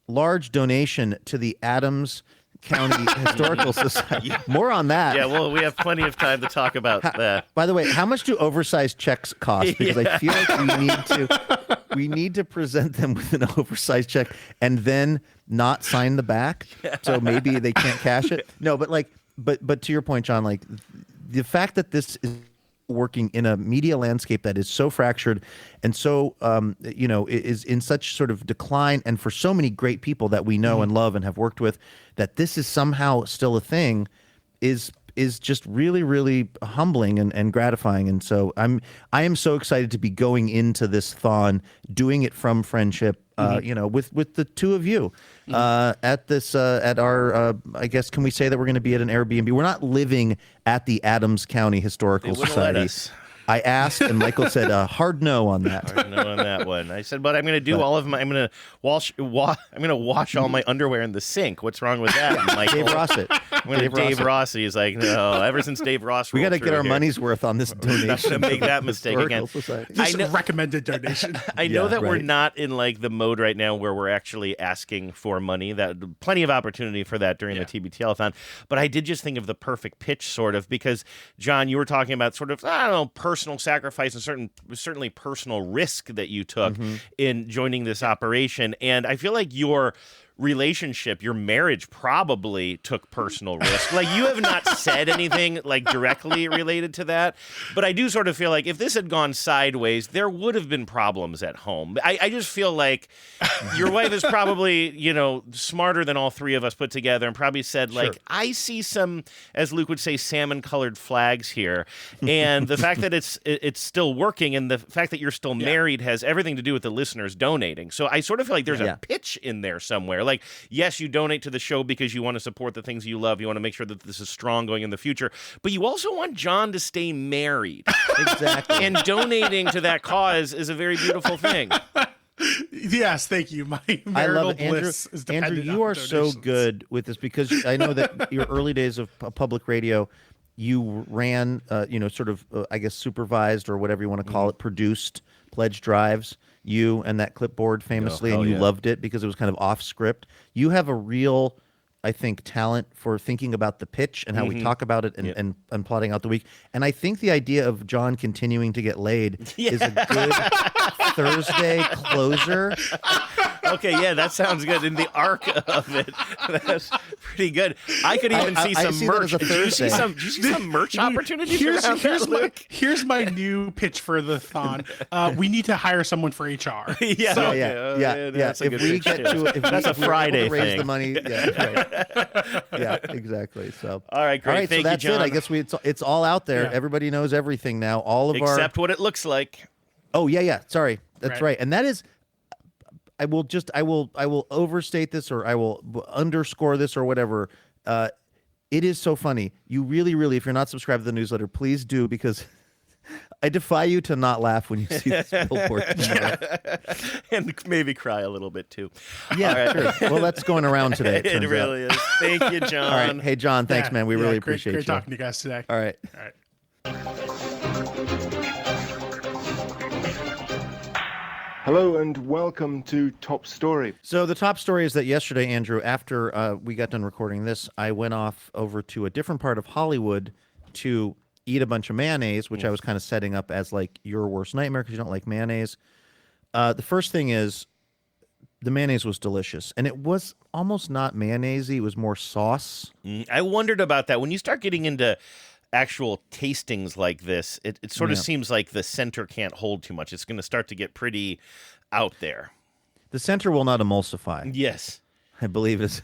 large donation to the Adams County Historical Society. More on that. Yeah, well, we have plenty of time to talk about that. By the way, how much do oversized checks cost? Because I feel like we need to present them with an oversized check and then not sign the back, so maybe they can't cash it. No, but like, but to your point, John, like the fact that this is working in a media landscape that is so fractured and so, is in such sort of decline, and for so many great people that we know and love and have worked with, that this is somehow still a thing is just really, really humbling and gratifying. And so I am so excited to be going into this thon, doing it from friendship, with the two of you at this at our I guess, can we say that we're going to be at an Airbnb? We're not living at the Adams County Historical Society. I asked, and Michael said hard no on that. Hard no on that one. I said, but I'm going to do all of my. I'm going to wash all my underwear in the sink. What's wrong with that, Michael? Dave Rossett. Dave Rossett. He's like, no. Ever since Dave Ross, we got to get our money's worth on this donation. Not going to make that mistake again. This recommended donation. I know that we're not in like the mode right now where we're actually asking for money. That plenty of opportunity for that during the TBTL-a-thon. But I did just think of the perfect pitch, sort of, because John, you were talking about sort of, I don't know, personal sacrifice and certainly personal risk that you took in joining this operation. And I feel like your relationship, your marriage probably took personal risk. Like, you have not said anything like directly related to that, but I do sort of feel like if this had gone sideways, there would have been problems at home. I just feel like your wife is probably, smarter than all three of us put together and probably said, like, I see some, as Luke would say, salmon-colored flags here. And the fact that it's still working and the fact that you're still married has everything to do with the listeners donating. So I sort of feel like there's a pitch in there somewhere. Like, yes, you donate to the show because you want to support the things you love. You want to make sure that this is strong going in the future. But you also want John to stay married. Exactly. And donating to that cause is a very beautiful thing. Yes, thank you. My marital bliss is dependent Andrew, you on are so good with this, because I know that your early days of public radio, you ran, I guess, supervised, or whatever you want to call it, produced pledge drives. You and that clipboard famously, and you loved it because it was kind of off script. You have a real, I think, talent for thinking about the pitch and how we talk about it and plotting out the week. And I think the idea of John continuing to get laid is a good Thursday closer. Okay, yeah, that sounds good. In the arc of it, that's pretty good. I could even see some merch. Do you see some merch opportunities? Here's my new pitch for the thon. We need to hire someone for HR. Yeah. That's a good pitch, that's a Friday raise thing. The money. Yeah, exactly. So all right, great. Thank so that's you, John. it. I guess it's all out there. Everybody knows everything now. Except what it looks like. Oh yeah. Sorry, that's right. And that is. I will overstate this, or I will underscore this, or whatever. It is so funny. You really, really, if you're not subscribed to the newsletter, please do, because I defy you to not laugh when you see this billboard. And maybe cry a little bit too. Yeah, sure. Well, that's going around today. It really is. Thank you, John. All right. Hey, John, thanks, man. We really appreciate you. Great talking to you guys today. All right. Hello and welcome to Top Story. So the top story is that yesterday, Andrew, after we got done recording this, I went off over to a different part of Hollywood to eat a bunch of mayonnaise, which I was kind of setting up as like your worst nightmare because you don't like mayonnaise. The first thing is the mayonnaise was delicious, and it was almost not mayonnaise-y. It was more sauce. I wondered about that. When you start getting into actual tastings like this, it sort of seems like the center can't hold too much. It's going to start to get pretty out there. The center will not emulsify. Yes. I believe is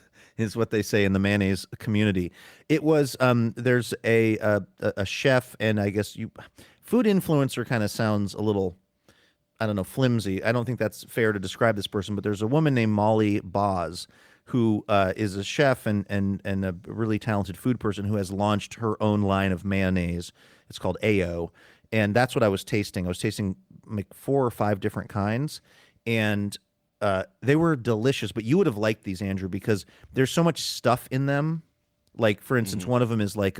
what they say in the mayonnaise community. It was there's a chef, and I guess food influencer kind of sounds a little, I don't know, flimsy. I don't think that's fair to describe this person, but there's a woman named Molly Boz who is a chef and a really talented food person who has launched her own line of mayonnaise. It's called AO, and that's what I was tasting. I was tasting like 4 or 5 different kinds, and they were delicious. But you would have liked these, Andrew, because there's so much stuff in them. Like, for instance, one of them is like,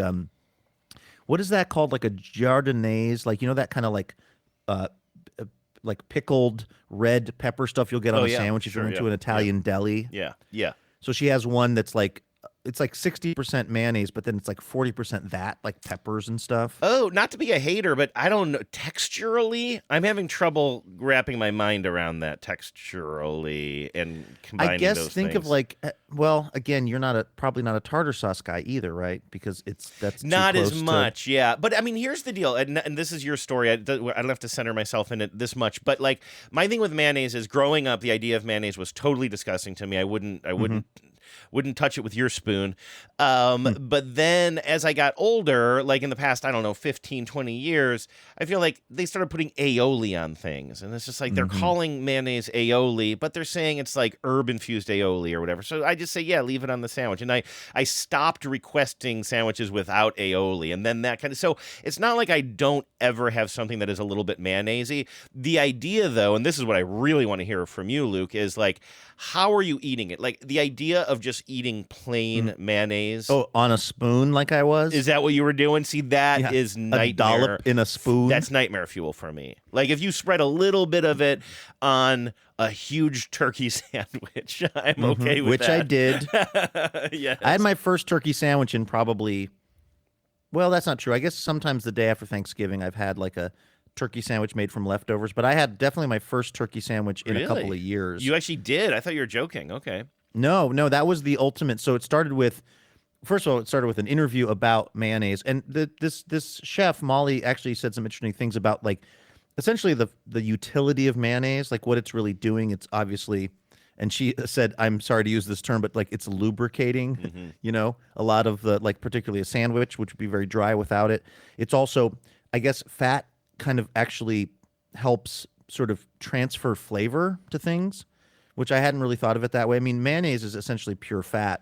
what is that called? Like a jardinaise, like, that kind of like pickled red pepper stuff you'll get on a sandwich if you're into an Italian deli. Yeah. So she has one that's like it's like 60% mayonnaise, but then it's like 40% that, like peppers and stuff. Oh, not to be a hater, but I don't know. Texturally, I'm having trouble wrapping my mind around that texturally and combining I guess those think things. of like, well, again, you're probably not a tartar sauce guy either, right? Because that's not too as close much, yeah. But I mean, here's the deal, and this is your story. I don't have to center myself in it this much, but like my thing with mayonnaise is, growing up, the idea of mayonnaise was totally disgusting to me. I wouldn't touch it with your spoon. But then as I got older, like in the past, I don't know, 15, 20 years, I feel like they started putting aioli on things. And it's just like they're calling mayonnaise aioli, but they're saying it's like herb-infused aioli or whatever. So I just say, yeah, leave it on the sandwich. And I stopped requesting sandwiches without aioli. And then that kind of... So it's not like I don't ever have something that is a little bit mayonnaise-y. The idea, though, and this is what I really want to hear from you, Luke, is like, how are you eating it? Like the idea of just eating plain mayonnaise. Oh, on a spoon like I was? Is that what you were doing? See, that is nightmare. A dollop in a spoon? That's nightmare fuel for me. Like if you spread a little bit of it on a huge turkey sandwich, I'm okay with which that. I did. Yes. I had my first turkey sandwich in probably, well, that's not true. I guess sometimes the day after Thanksgiving I've had like a turkey sandwich made from leftovers, but I had definitely my first turkey sandwich in a couple of years. You actually did? I thought you were joking. Okay. No, that was the ultimate. So it started with, first of all, it started with an interview about mayonnaise, and this chef Molly actually said some interesting things about like essentially the utility of mayonnaise, like what it's really doing. It's obviously, and she said, I'm sorry to use this term, but like it's lubricating, you know, a lot of the, like particularly a sandwich, which would be very dry without it. It's also, I guess, fat kind of actually helps sort of transfer flavor to things, which I hadn't really thought of it that way. I mean, mayonnaise is essentially pure fat.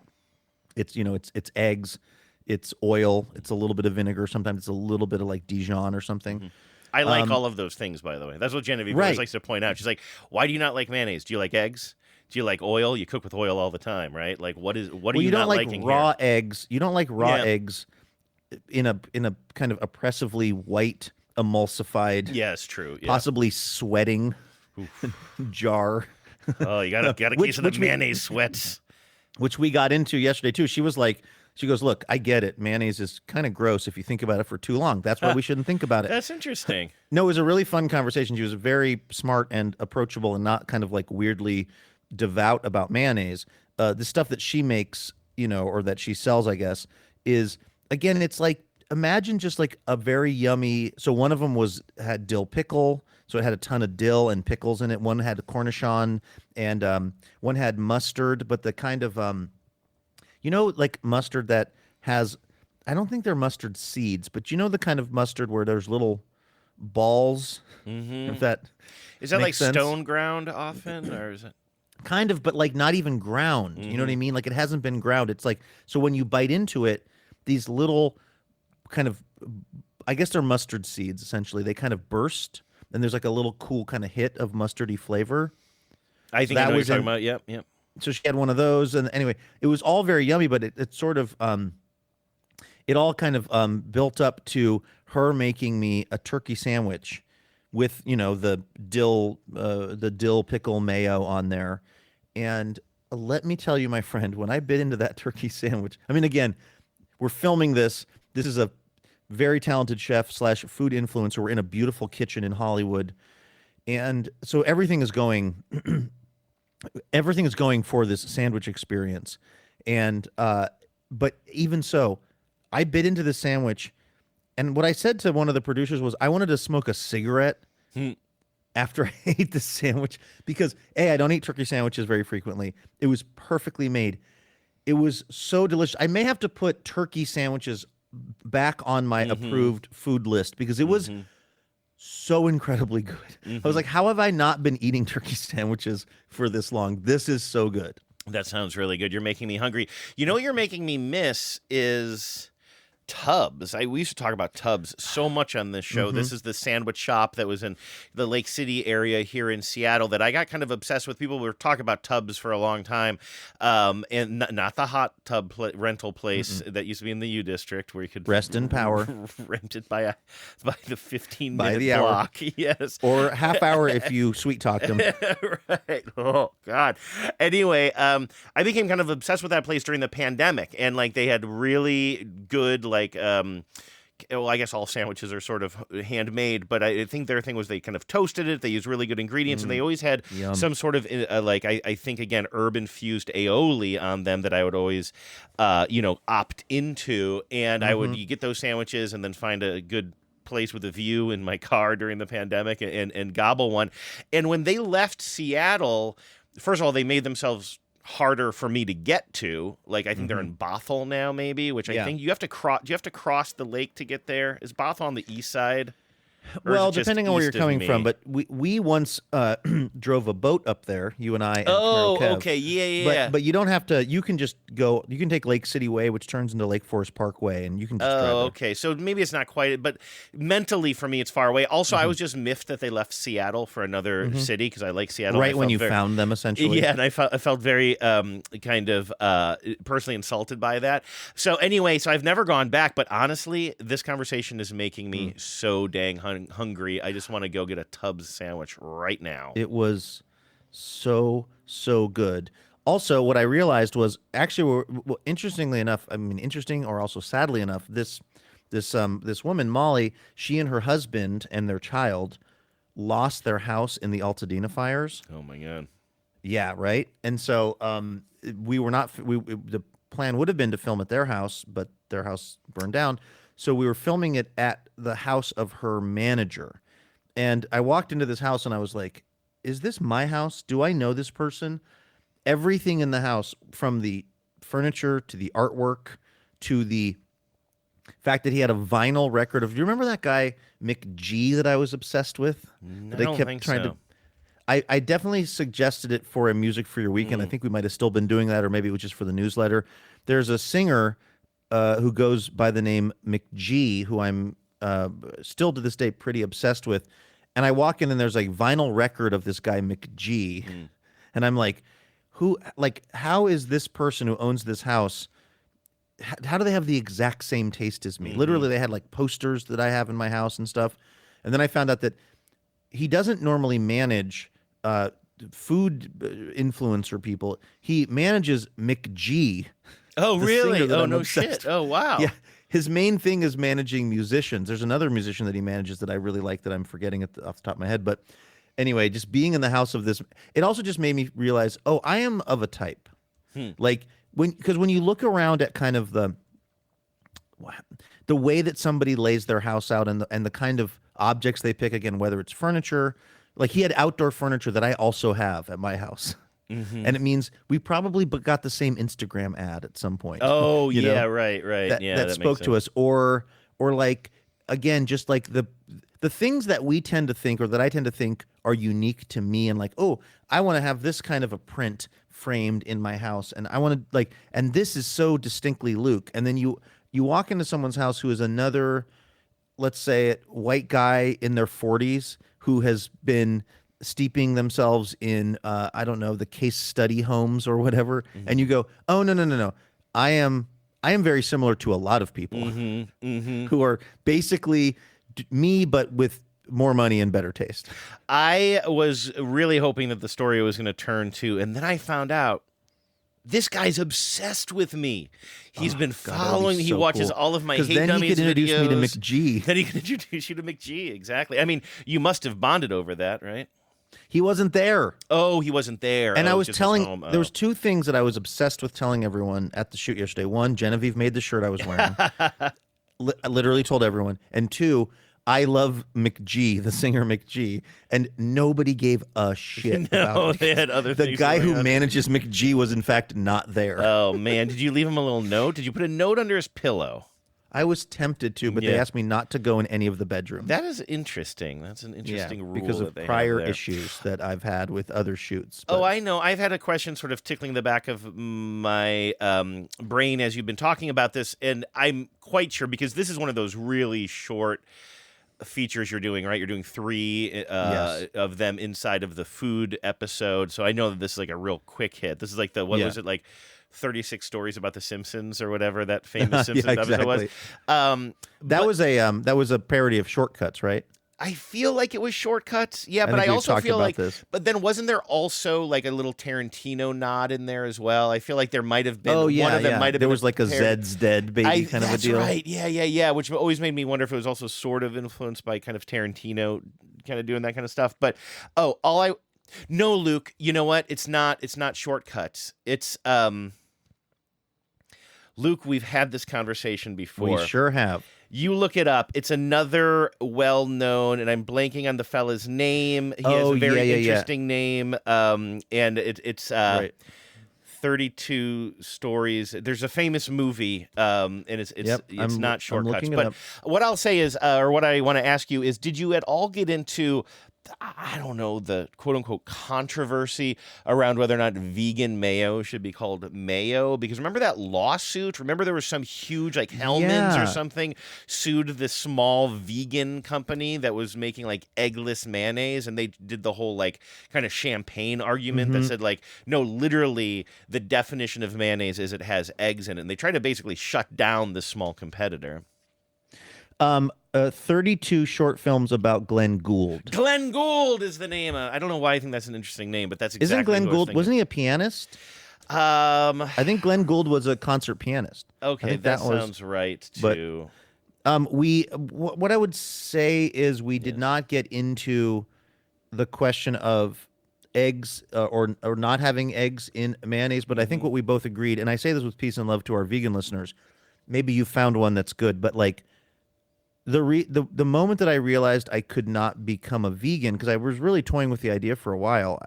It's, you know, it's eggs, it's oil, it's a little bit of vinegar, sometimes it's a little bit of like Dijon or something. I like all of those things, by the way. That's what Genevieve always likes to point out. She's like, why do you not like mayonnaise? Do you like eggs? Do you like oil? You cook with oil all the time, right? Like what are you not liking raw here? eggs. You don't like raw eggs in a kind of oppressively white emulsified, yes, true, possibly sweating jar. Oh, you got a case of the mayonnaise sweats, which we got into yesterday too. She was like, she goes, look, I get it. Mayonnaise is kind of gross if you think about it for too long. That's why we shouldn't think about it. That's interesting. No, it was a really fun conversation. She was very smart and approachable and not kind of like weirdly devout about mayonnaise. The stuff that she makes, you know, or that she sells, I guess, is, again, it's like, imagine just like a very yummy. So one of them had dill pickle. So it had a ton of dill and pickles in it. One had Cornichon and one had mustard, but the kind of, you know, like mustard that has, I don't think they're mustard seeds, but you know the kind of mustard where there's little balls? If that is that like makes sense? stone ground often, or is it? Kind of, but like not even ground. You know what I mean? Like it hasn't been ground. It's like, so when you bite into it, these little kind of, I guess they're mustard seeds, essentially. They kind of burst, and there's like a little cool kind of hit of mustardy flavor. I think I know what you're talking about. Yep. So she had one of those, and anyway, it was all very yummy, but it sort of, it all kind of built up to her making me a turkey sandwich with, you know, the dill pickle mayo on there. And let me tell you, my friend, when I bit into that turkey sandwich, I mean, again, we're filming this. This is a very talented chef / food influencer. We're in a beautiful kitchen in Hollywood. And so everything is going for this sandwich experience. And, but even so, I bit into the sandwich. And what I said to one of the producers was I wanted to smoke a cigarette after I ate the sandwich because, A, I don't eat turkey sandwiches very frequently. It was perfectly made. It was so delicious. I may have to put turkey sandwiches back on my approved food list because it was so incredibly good. I was like, how have I not been eating turkey sandwiches for this long? This is so good. That sounds really good. You're making me hungry. You know what you're making me miss is Tubbs. We used to talk about Tubbs so much on this show. Mm-hmm. This is the sandwich shop that was in the Lake City area here in Seattle that I got kind of obsessed with. People were talking about Tubbs for a long time, and not the hot tub rental place that used to be in the U District where you could rest in power, rent it by the 15-minute by the block. Hour. Yes, or half hour if you sweet talked them. Right. Oh God. Anyway, I became kind of obsessed with that place during the pandemic, and like they had really good well, I guess all sandwiches are sort of handmade, but I think their thing was they kind of toasted it. They used really good ingredients, and they always had some sort of I think again herb-infused aioli on them that I would always opt into, and I would get those sandwiches and then find a good place with a view in my car during the pandemic and gobble one. And when they left Seattle, first of all, they made themselves harder for me to get to. Like I think they're in Bothell now, maybe, which I think you have to cross. Do you have to cross the lake to get there? Is Bothell on the east side? Well, depending on where you're coming from, but we once drove a boat up there, you and I. And Kev. Okay, yeah. But you don't have to. You can just go. You can take Lake City Way, which turns into Lake Forest Parkway, and you can just drive there. Okay. So maybe it's not quite, but mentally for me, it's far away. Also, I was just miffed that they left Seattle for another city because I like Seattle. Right when you found them, essentially. Yeah, and I felt very kind of personally insulted by that. So anyway, so I've never gone back, but honestly, this conversation is making me so dang hungry. I just want to go get a Tubbs sandwich right now. It was so good. Also, what I realized was actually, interestingly enough, interesting or also sadly enough, this woman Molly, she and her husband and their child lost their house in the Altadena fires. Oh my God. Yeah, right. And so we were not. The plan would have been to film at their house, but their house burned down. So we were filming it at the house of her manager. And I walked into this house and I was like, is this my house? Do I know this person? Everything in the house, from the furniture to the artwork to the fact that he had a vinyl record of, do you remember that guy, McG, that I was obsessed with? I don't think so. I definitely suggested it for a Music for Your Weekend. I think we might have still been doing that, or maybe it was just for the newsletter. There's a singer who goes by the name McG, who I'm still to this day pretty obsessed with. And I walk in and there's a vinyl record of this guy McG. And I'm like, how is this person who owns this house, how do they have the exact same taste as me? Literally, they had like posters that I have in my house and stuff. And then I found out that he doesn't normally manage food influencer people. He manages McG. Oh, really? Oh, no shit. Shit. Oh, wow. Yeah. His main thing is managing musicians. There's another musician that he manages that I really like that I'm forgetting off the top of my head. But anyway, just being in the house of this, it also just made me realize, oh, I am of a type. Like, because when you look around at kind of the way that somebody lays their house out and the kind of objects they pick, again, whether it's furniture, like he had outdoor furniture that I also have at my house. And it means we probably got the same Instagram ad at some point. Oh, yeah, right. That spoke to us. Or like, again, just like the things that we tend to think, or that I tend to think are unique to me, and like, oh, I want to have this kind of a print framed in my house, and I want to like, and this is so distinctly Luke. And then you walk into someone's house who is another, let's say, white guy in their 40s who has been steeping themselves in, I don't know, the case study homes or whatever, and you go, oh, no. I am very similar to a lot of people who are basically me, but with more money and better taste. I was really hoping that the story was going to turn to, and then I found out this guy's obsessed with me. He's been following me. He watches all of my Hate then Dummies he could introduce videos. me to McG. Then he could introduce you to McG, exactly. I mean, you must have bonded over that, right? He wasn't there. Oh, he wasn't there. And I was just telling, home. there was two things that I was obsessed with telling everyone at the shoot yesterday. One, Genevieve made the shirt I was wearing. I literally told everyone. And two, I love McG, the singer McG, and nobody gave a shit about it. They had other things. The guy who manages McG was in fact not there. Oh man, did you leave him a little note? Did you put a note under his pillow? I was tempted to, but they asked me not to go in any of the bedrooms. That is interesting. That's an interesting rule because of that they prior have there. issues that I've had with other shoots. Oh, I know. I've had a question sort of tickling the back of my brain as you've been talking about this, and I'm quite sure because this is one of those really short features you're doing, right? You're doing 3 of them inside of the food episode, so I know that this is like a real quick hit. This is like what was it, like 36 stories about the Simpsons or whatever that famous Simpsons episode was. That was a parody of Shortcuts, right? I feel like it was Shortcuts. Yeah, but think I we've also talked feel about like this. But then wasn't there also like a little Tarantino nod in there as well? I feel like there might have been one of them might have there been was like a Zed's Dead baby kind of a deal. That's right. Yeah, which always made me wonder if it was also sort of influenced by kind of Tarantino kind of doing that kind of stuff. But no, Luke, you know what? It's not Shortcuts. It's Luke, we've had this conversation before. We sure have. You look it up. It's another well-known, and I'm blanking on the fella's name. He has a very interesting name, and it's 32 stories. There's a famous movie, and it's not Shortcuts. But what I'll say is, or what I want to ask you is, did you at all get into, I don't know, the quote-unquote controversy around whether or not vegan mayo should be called mayo? Because remember that lawsuit? Remember there was some huge, like Hellman's or something, sued this small vegan company that was making like eggless mayonnaise, and they did the whole like kind of champagne argument that said like, no, literally the definition of mayonnaise is it has eggs in it. And they tried to basically shut down this small competitor. 32 short films about Glenn Gould. Glenn Gould is the name. I don't know why I think that's an interesting name, but that's exactly Isn't Glenn what I was Gould, thinking. wasn't he a pianist? I think Glenn Gould was a concert pianist. Okay, that sounds right too. What I would say is we did not get into the question of eggs or not having eggs in mayonnaise, but I think what we both agreed, and I say this with peace and love to our vegan listeners, maybe you found one that's good, but like the moment that I realized I could not become a vegan, because I was really toying with the idea for a while,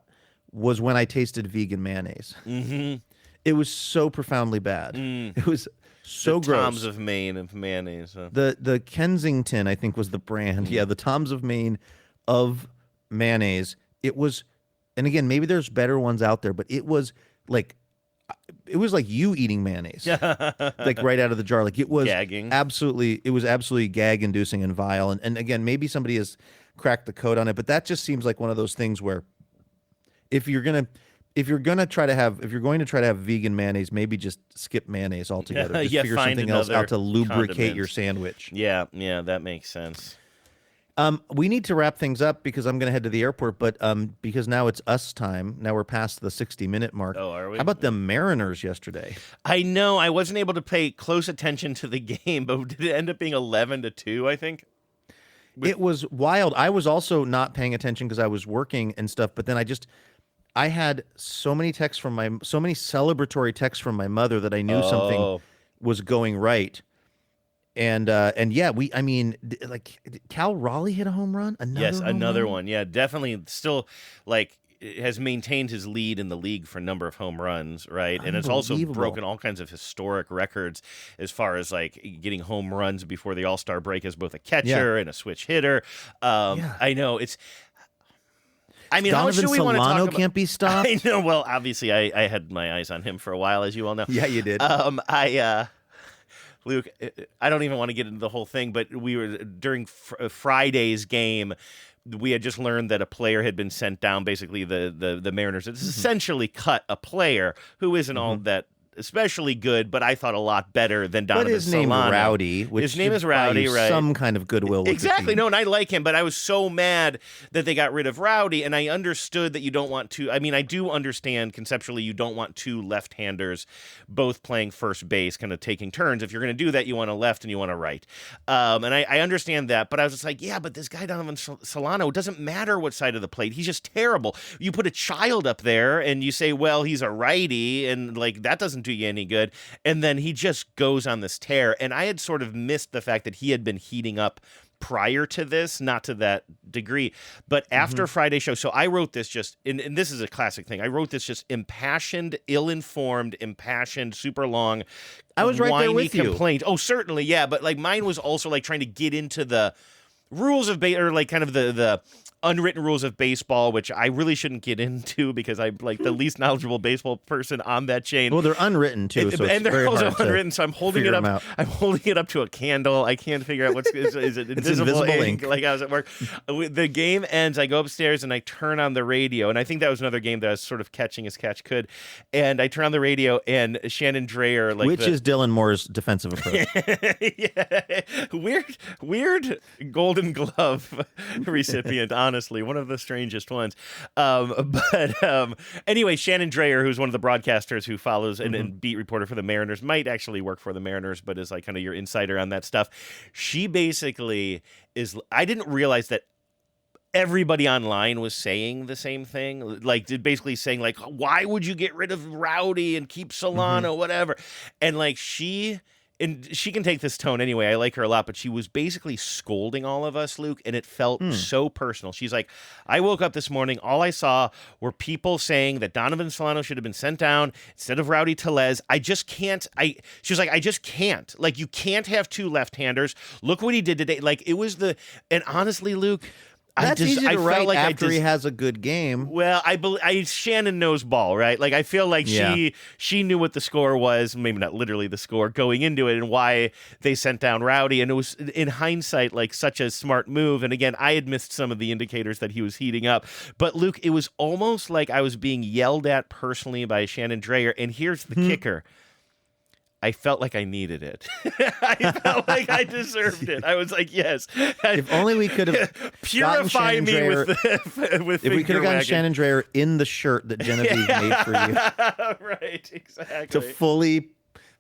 was when I tasted vegan mayonnaise. Mm-hmm. It was so profoundly bad. It was so gross. Toms of Maine of mayonnaise. Huh? The Kensington, I think, was the brand. Yeah, the Toms of Maine of mayonnaise. It was, and again, maybe there's better ones out there, but it was like you eating mayonnaise, like right out of the jar. Like it was gagging. Absolutely gag inducing and vile. And again, maybe somebody has cracked the code on it, but that just seems like one of those things where if you're going to try to have vegan mayonnaise, maybe just skip mayonnaise altogether. Just figure something else out to lubricate your sandwich. Yeah, that makes sense. We need to wrap things up because I'm going to head to the airport, but because now it's us time. Now we're past the 60-minute mark. Oh, are we? How about the Mariners yesterday? I know. I wasn't able to pay close attention to the game, but did it end up being 11-2, I think? It was wild. I was also not paying attention because I was working and stuff, but then I had so many celebratory texts from my mother that I knew something was going right. And like Cal Raleigh hit a home run. Another one. Yeah, definitely. Still, like, has maintained his lead in the league for a number of home runs, right? And it's also broken all kinds of historic records as far as like getting home runs before the All-Star break as both a catcher and a switch hitter. I know it's. I mean, how much do we want to talk about? Can't be stopped. I know. Well, obviously, I had my eyes on him for a while, as you all know. Yeah, you did. Luke, I don't even want to get into the whole thing, but we were during Friday's game. We had just learned that a player had been sent down. Basically, the Mariners had essentially cut a player who isn't all that especially good, but I thought a lot better than Donovan Solano. But his name Rowdy. His name is Rowdy, right? Some kind of goodwill. Exactly. No, and I like him, but I was so mad that they got rid of Rowdy, and I understood that you don't want to. I mean, I do understand conceptually you don't want two left-handers both playing first base, kind of taking turns. If you're going to do that, you want a left and you want a right. And I understand that, but I was just like, yeah, but this guy Donovan Solano, it doesn't matter what side of the plate. He's just terrible. You put a child up there and you say, well, he's a righty, and like that doesn't do you any good. And then he just goes on this tear. And I had sort of missed the fact that he had been heating up prior to this, not to that degree, but after Friday show. So I wrote this just, and this is a classic thing. I wrote this just impassioned, ill-informed, impassioned, super long. I was right there whiny with you. complaint. Oh, certainly, yeah. But like mine was also like trying to get into the rules of or like kind of the unwritten rules of baseball, which I really shouldn't get into because I'm like the least knowledgeable baseball person on that chain. Well, they're unwritten too, so and it's very they're also hard to unwritten. So I'm holding it figure up. 'em out. I'm holding it up to a candle. I can't figure out is it It's invisible invisible ink? ink. Like I was at work. The game ends. I go upstairs and I turn on the radio, and I think that was another game that I was sort of catching as catch could. And I turn on the radio, and Shannon Dreyer, like which is Dylan Moore's defensive approach. yeah, weird Golden Glove recipient. Honestly, one of the strangest ones. Anyway, Shannon Dreyer, who's one of the broadcasters who follows and beat reporter for the Mariners, might actually work for the Mariners, but is like kind of your insider on that stuff. She basically is. I didn't realize that everybody online was saying the same thing, like basically saying like, why would you get rid of Rowdy and keep Solano, whatever, and like and she can take this tone anyway. I like her a lot, but she was basically scolding all of us, Luke, and it felt so personal. She's like, I woke up this morning, all I saw were people saying that Donovan Solano should have been sent down instead of Rowdy Tellez. I just can't. She was like, I just can't. Like, you can't have two left-handers. Look what he did today. Like, it was and honestly, Luke, That's easy to felt write like after he has a good game. Well, Shannon knows ball, right? Like, I feel like she knew what the score was, maybe not literally the score, going into it and why they sent down Rowdy. And it was, in hindsight, like such a smart move. And again, I had missed some of the indicators that he was heating up. But Luke, it was almost like I was being yelled at personally by Shannon Dreyer. And here's the kicker. I felt like I needed it. I felt like I deserved it. I was like, yes. If only we could have purify me Dreyer, with if we could have gotten wagging. Shannon Dreyer in the shirt that Genevieve made for you. Right, exactly. To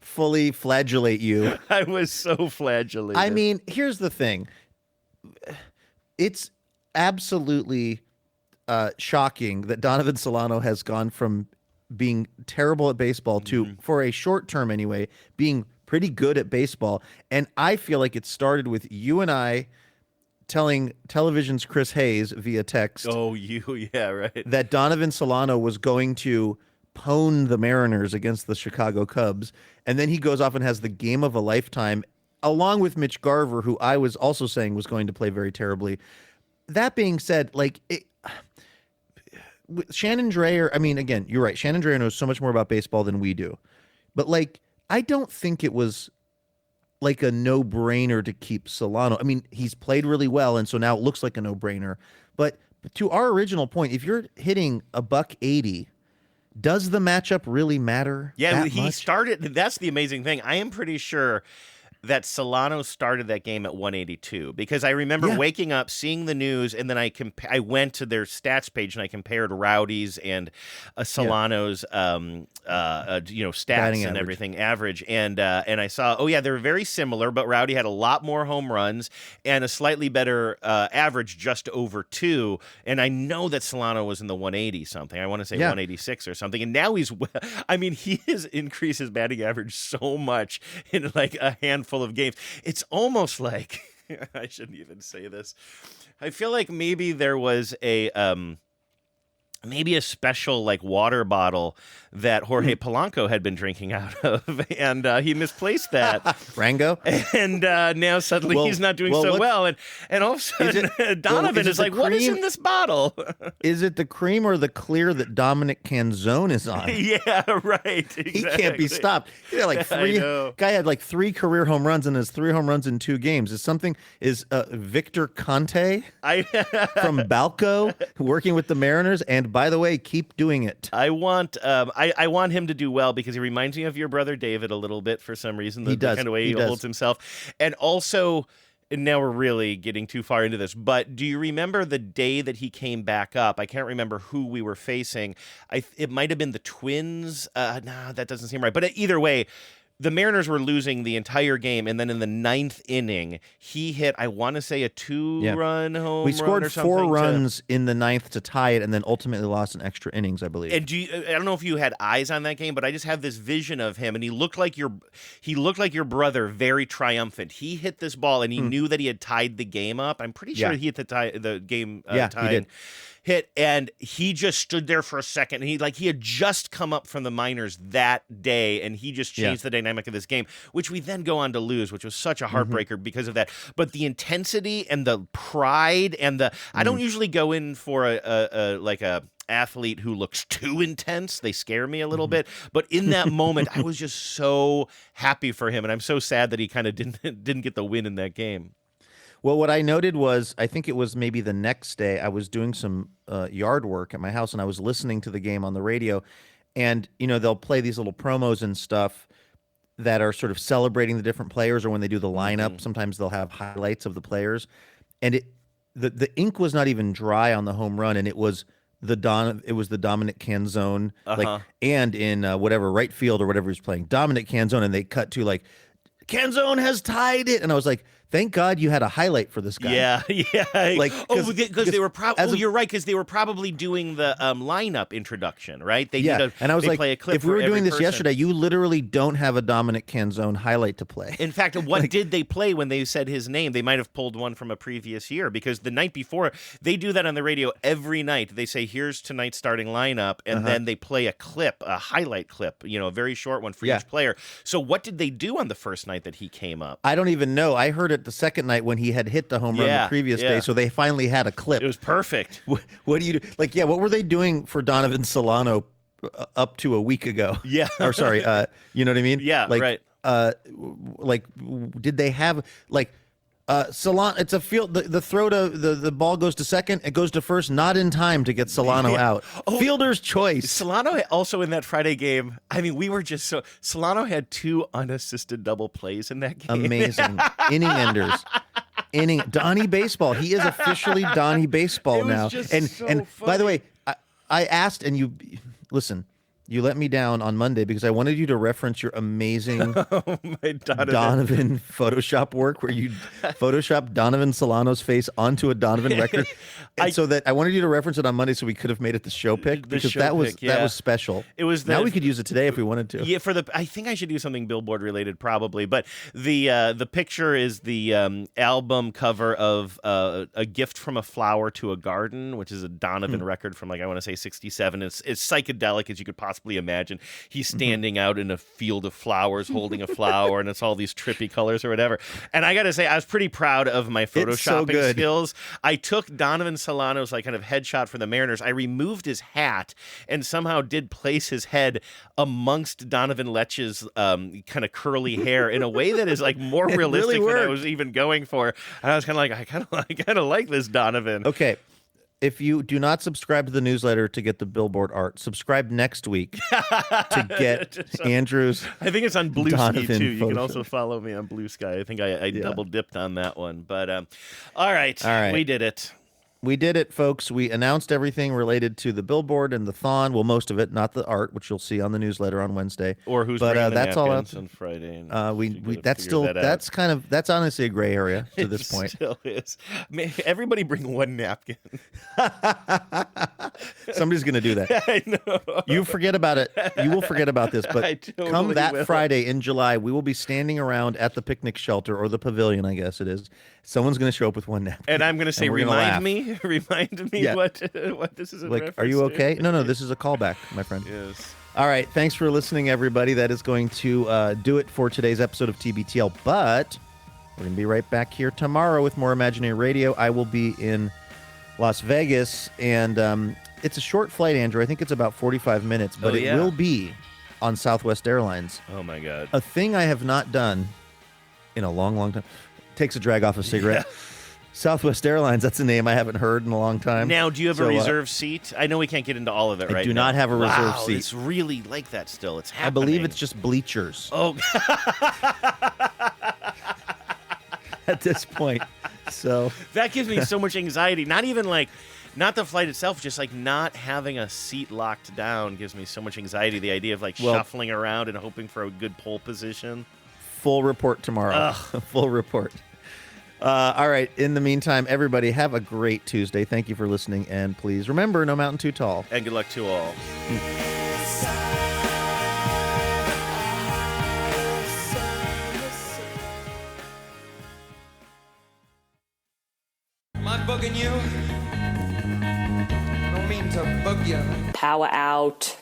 fully flagellate you. I was so flagellated. I mean, here's the thing. It's absolutely shocking that Donovan Solano has gone from being terrible at baseball to, for a short term anyway, being pretty good at baseball. And I feel like it started with you and I telling television's Chris Hayes via text. Oh, yeah, right. That Donovan Solano was going to pwn the Mariners against the Chicago Cubs. And then he goes off and has the game of a lifetime, along with Mitch Garver, who I was also saying was going to play very terribly. That being said, like, Shannon Dreyer, I mean, again, you're right. Shannon Dreyer knows so much more about baseball than we do. But, like, I don't think it was, like, a no-brainer to keep Solano. I mean, he's played really well, and so now it looks like a no-brainer. But to our original point, if you're hitting $180, does the matchup really matter? Yeah, he started. That's the amazing thing. I am pretty sure that Solano started that game at 182 because I remember waking up, seeing the news, and then I went to their stats page and I compared Rowdy's and Solano's stats Batting and average. everything average, and I saw they were very similar, but Rowdy had a lot more home runs and a slightly better average, just over 2, and I know that Solano was in the 180 something. I want to say 186 or something, and now he has increased his batting average so much in like a handful of games. It's almost like I shouldn't even say this. I feel like maybe there was a special like water bottle that Jorge Polanco had been drinking out of, and he misplaced that. Rango? And now suddenly he's not doing so well, and all of a sudden Donovan is like, what is in this bottle? Is it the cream or the clear that Dominic Canzone is on? Yeah, right. Exactly. He can't be stopped. He had like guy had like 3 career home runs and has 3 home runs in 2 games. Is Victor Conte from Balco working with the Mariners? And by the way, keep doing it. I want him to do well because he reminds me of your brother David a little bit for some reason. The kind of way he holds himself. And also, and now we're really getting too far into this, but do you remember the day that he came back up? I can't remember who we were facing. It might have been the Twins. Nah, that doesn't seem right. But either way, the Mariners were losing the entire game, and then in the 9th inning, he hit, I want to say, a 2-run home run. We scored or something 4 runs in the 9th to tie it, and then ultimately lost in extra innings, I believe. And I don't know if you had eyes on that game, but I just have this vision of him, and he looked like your brother, very triumphant. He hit this ball, and he knew that he had tied the game up. I'm pretty sure he hit the game tying hit, and he just stood there for a second. And he had just come up from the minors that day, and he just changed the dynamic of this game, which we then go on to lose, which was such a heartbreaker because of that. But the intensity and the pride and I don't usually go in for a athlete who looks too intense. They scare me a little bit. But in that moment, I was just so happy for him, and I'm so sad that he kind of didn't get the win in that game. Well, what I noted was, I think it was maybe the next day, I was doing some yard work at my house, and I was listening to the game on the radio, and, they'll play these little promos and stuff that are sort of celebrating the different players, or when they do the lineup, sometimes they'll have highlights of the players, and the ink was not even dry on the home run, and it was the Dominic Canzone, and in whatever right field or whatever he's playing, Dominic Canzone, and they cut to Canzone has tied it, and I was like, thank God you had a highlight for this guy. Yeah. Because they were probably. You're right, because they were probably doing the lineup introduction, right? And I was like, play a clip if we were doing this person. yesterday, you literally don't have a Dominic Canzone highlight to play. In fact, what did they play when they said his name? They might have pulled one from a previous year, because the night before, they do that on the radio every night. They say, here's tonight's starting lineup, and then they play a clip, a highlight clip, a very short one for each player. So what did they do on the first night that he came up? I don't even know. I heard it the second night when he had hit the home run the previous day, so they finally had a clip. It was perfect. What do you do? What were they doing for Donovan Solano up to a week ago? Yeah. Or sorry, you know what I mean? Yeah, right. Did they have Solano? It's a field. The throw to the ball goes to second. It goes to first, not in time to get Solano out. Fielder's choice. Solano also in that Friday game. I mean, we were just so. Solano had 2 unassisted double plays in that game. Amazing inning enders. Donnie Baseball. He is officially Donnie Baseball now. And funny. By the way, I asked, and you listen. You let me down on Monday because I wanted you to reference your amazing Donovan Photoshop work where you Photoshopped Donovan Solano's face onto a Donovan record. So that I wanted you to reference it on Monday so we could have made it the show pick because that was special. It was now we could use it today if we wanted to. Yeah, I think I should do something Billboard related probably, but the picture is the album cover of A Gift from a Flower to a Garden, which is a Donovan record from I want to say 67. It's psychedelic as you could possibly imagine. He's standing out in a field of flowers holding a flower, and it's all these trippy colors or whatever. And I gotta say, I was pretty proud of my photoshopping skills. I took Donovan Solano's kind of headshot for the Mariners. I removed his hat and somehow did place his head amongst Donovan Letch's kind of curly hair in a way that is more realistic than I was even going for. And I was kind of I kind of like this Donovan. Okay. If you do not subscribe to the newsletter to get the Billboard art, subscribe next week to get Andrew's. I think it's on Blue Sky too. You can also Photoshop. follow me on Blue Sky. I think I double dipped on that one. But all right, we did it. We did it, folks. We announced everything related to the Billboard and the Thon. Well, most of it, not the art, which you'll see on the newsletter on Wednesday. Or who's bringing the napkins on Friday. That's honestly a gray area to this point. It still is. Everybody bring one napkin. Somebody's going to do that. I know. You forget about it. You will forget about this. But I totally come that will. Friday in July, we will be standing around at the picnic shelter or the pavilion, I guess it is. Someone's going to show up with one napkin. And I'm going to say, remind me Yeah. what this is in reference are you to. okay? No, this is a callback, my friend. Yes. All right, thanks for listening, everybody. That is going to do it for today's episode of TBTL, but we're going to be right back here tomorrow with more Imaginary Radio. I will be in Las Vegas, and it's a short flight, Andrew. I think it's about 45 minutes, but it will be on Southwest Airlines. Oh, my God. A thing I have not done in a long, long time. Takes a drag off a cigarette. Yeah. Southwest Airlines, that's a name I haven't heard in a long time. Now, do you have a reserved seat? I know we can't get into all of it right now. I do not have a reserved seat. It's really like that still. It's happening. I believe it's just bleachers. Oh. At this point. So that gives me so much anxiety. Not even Not the flight itself, just like not having a seat locked down gives me so much anxiety. The idea of like shuffling around and hoping for a good pole position. Full report tomorrow. Full report. All right. In the meantime, everybody have a great Tuesday. Thank you for listening. And please remember, no mountain too tall. And good luck to all. Am I bugging you? I don't mean to bug you. Power out.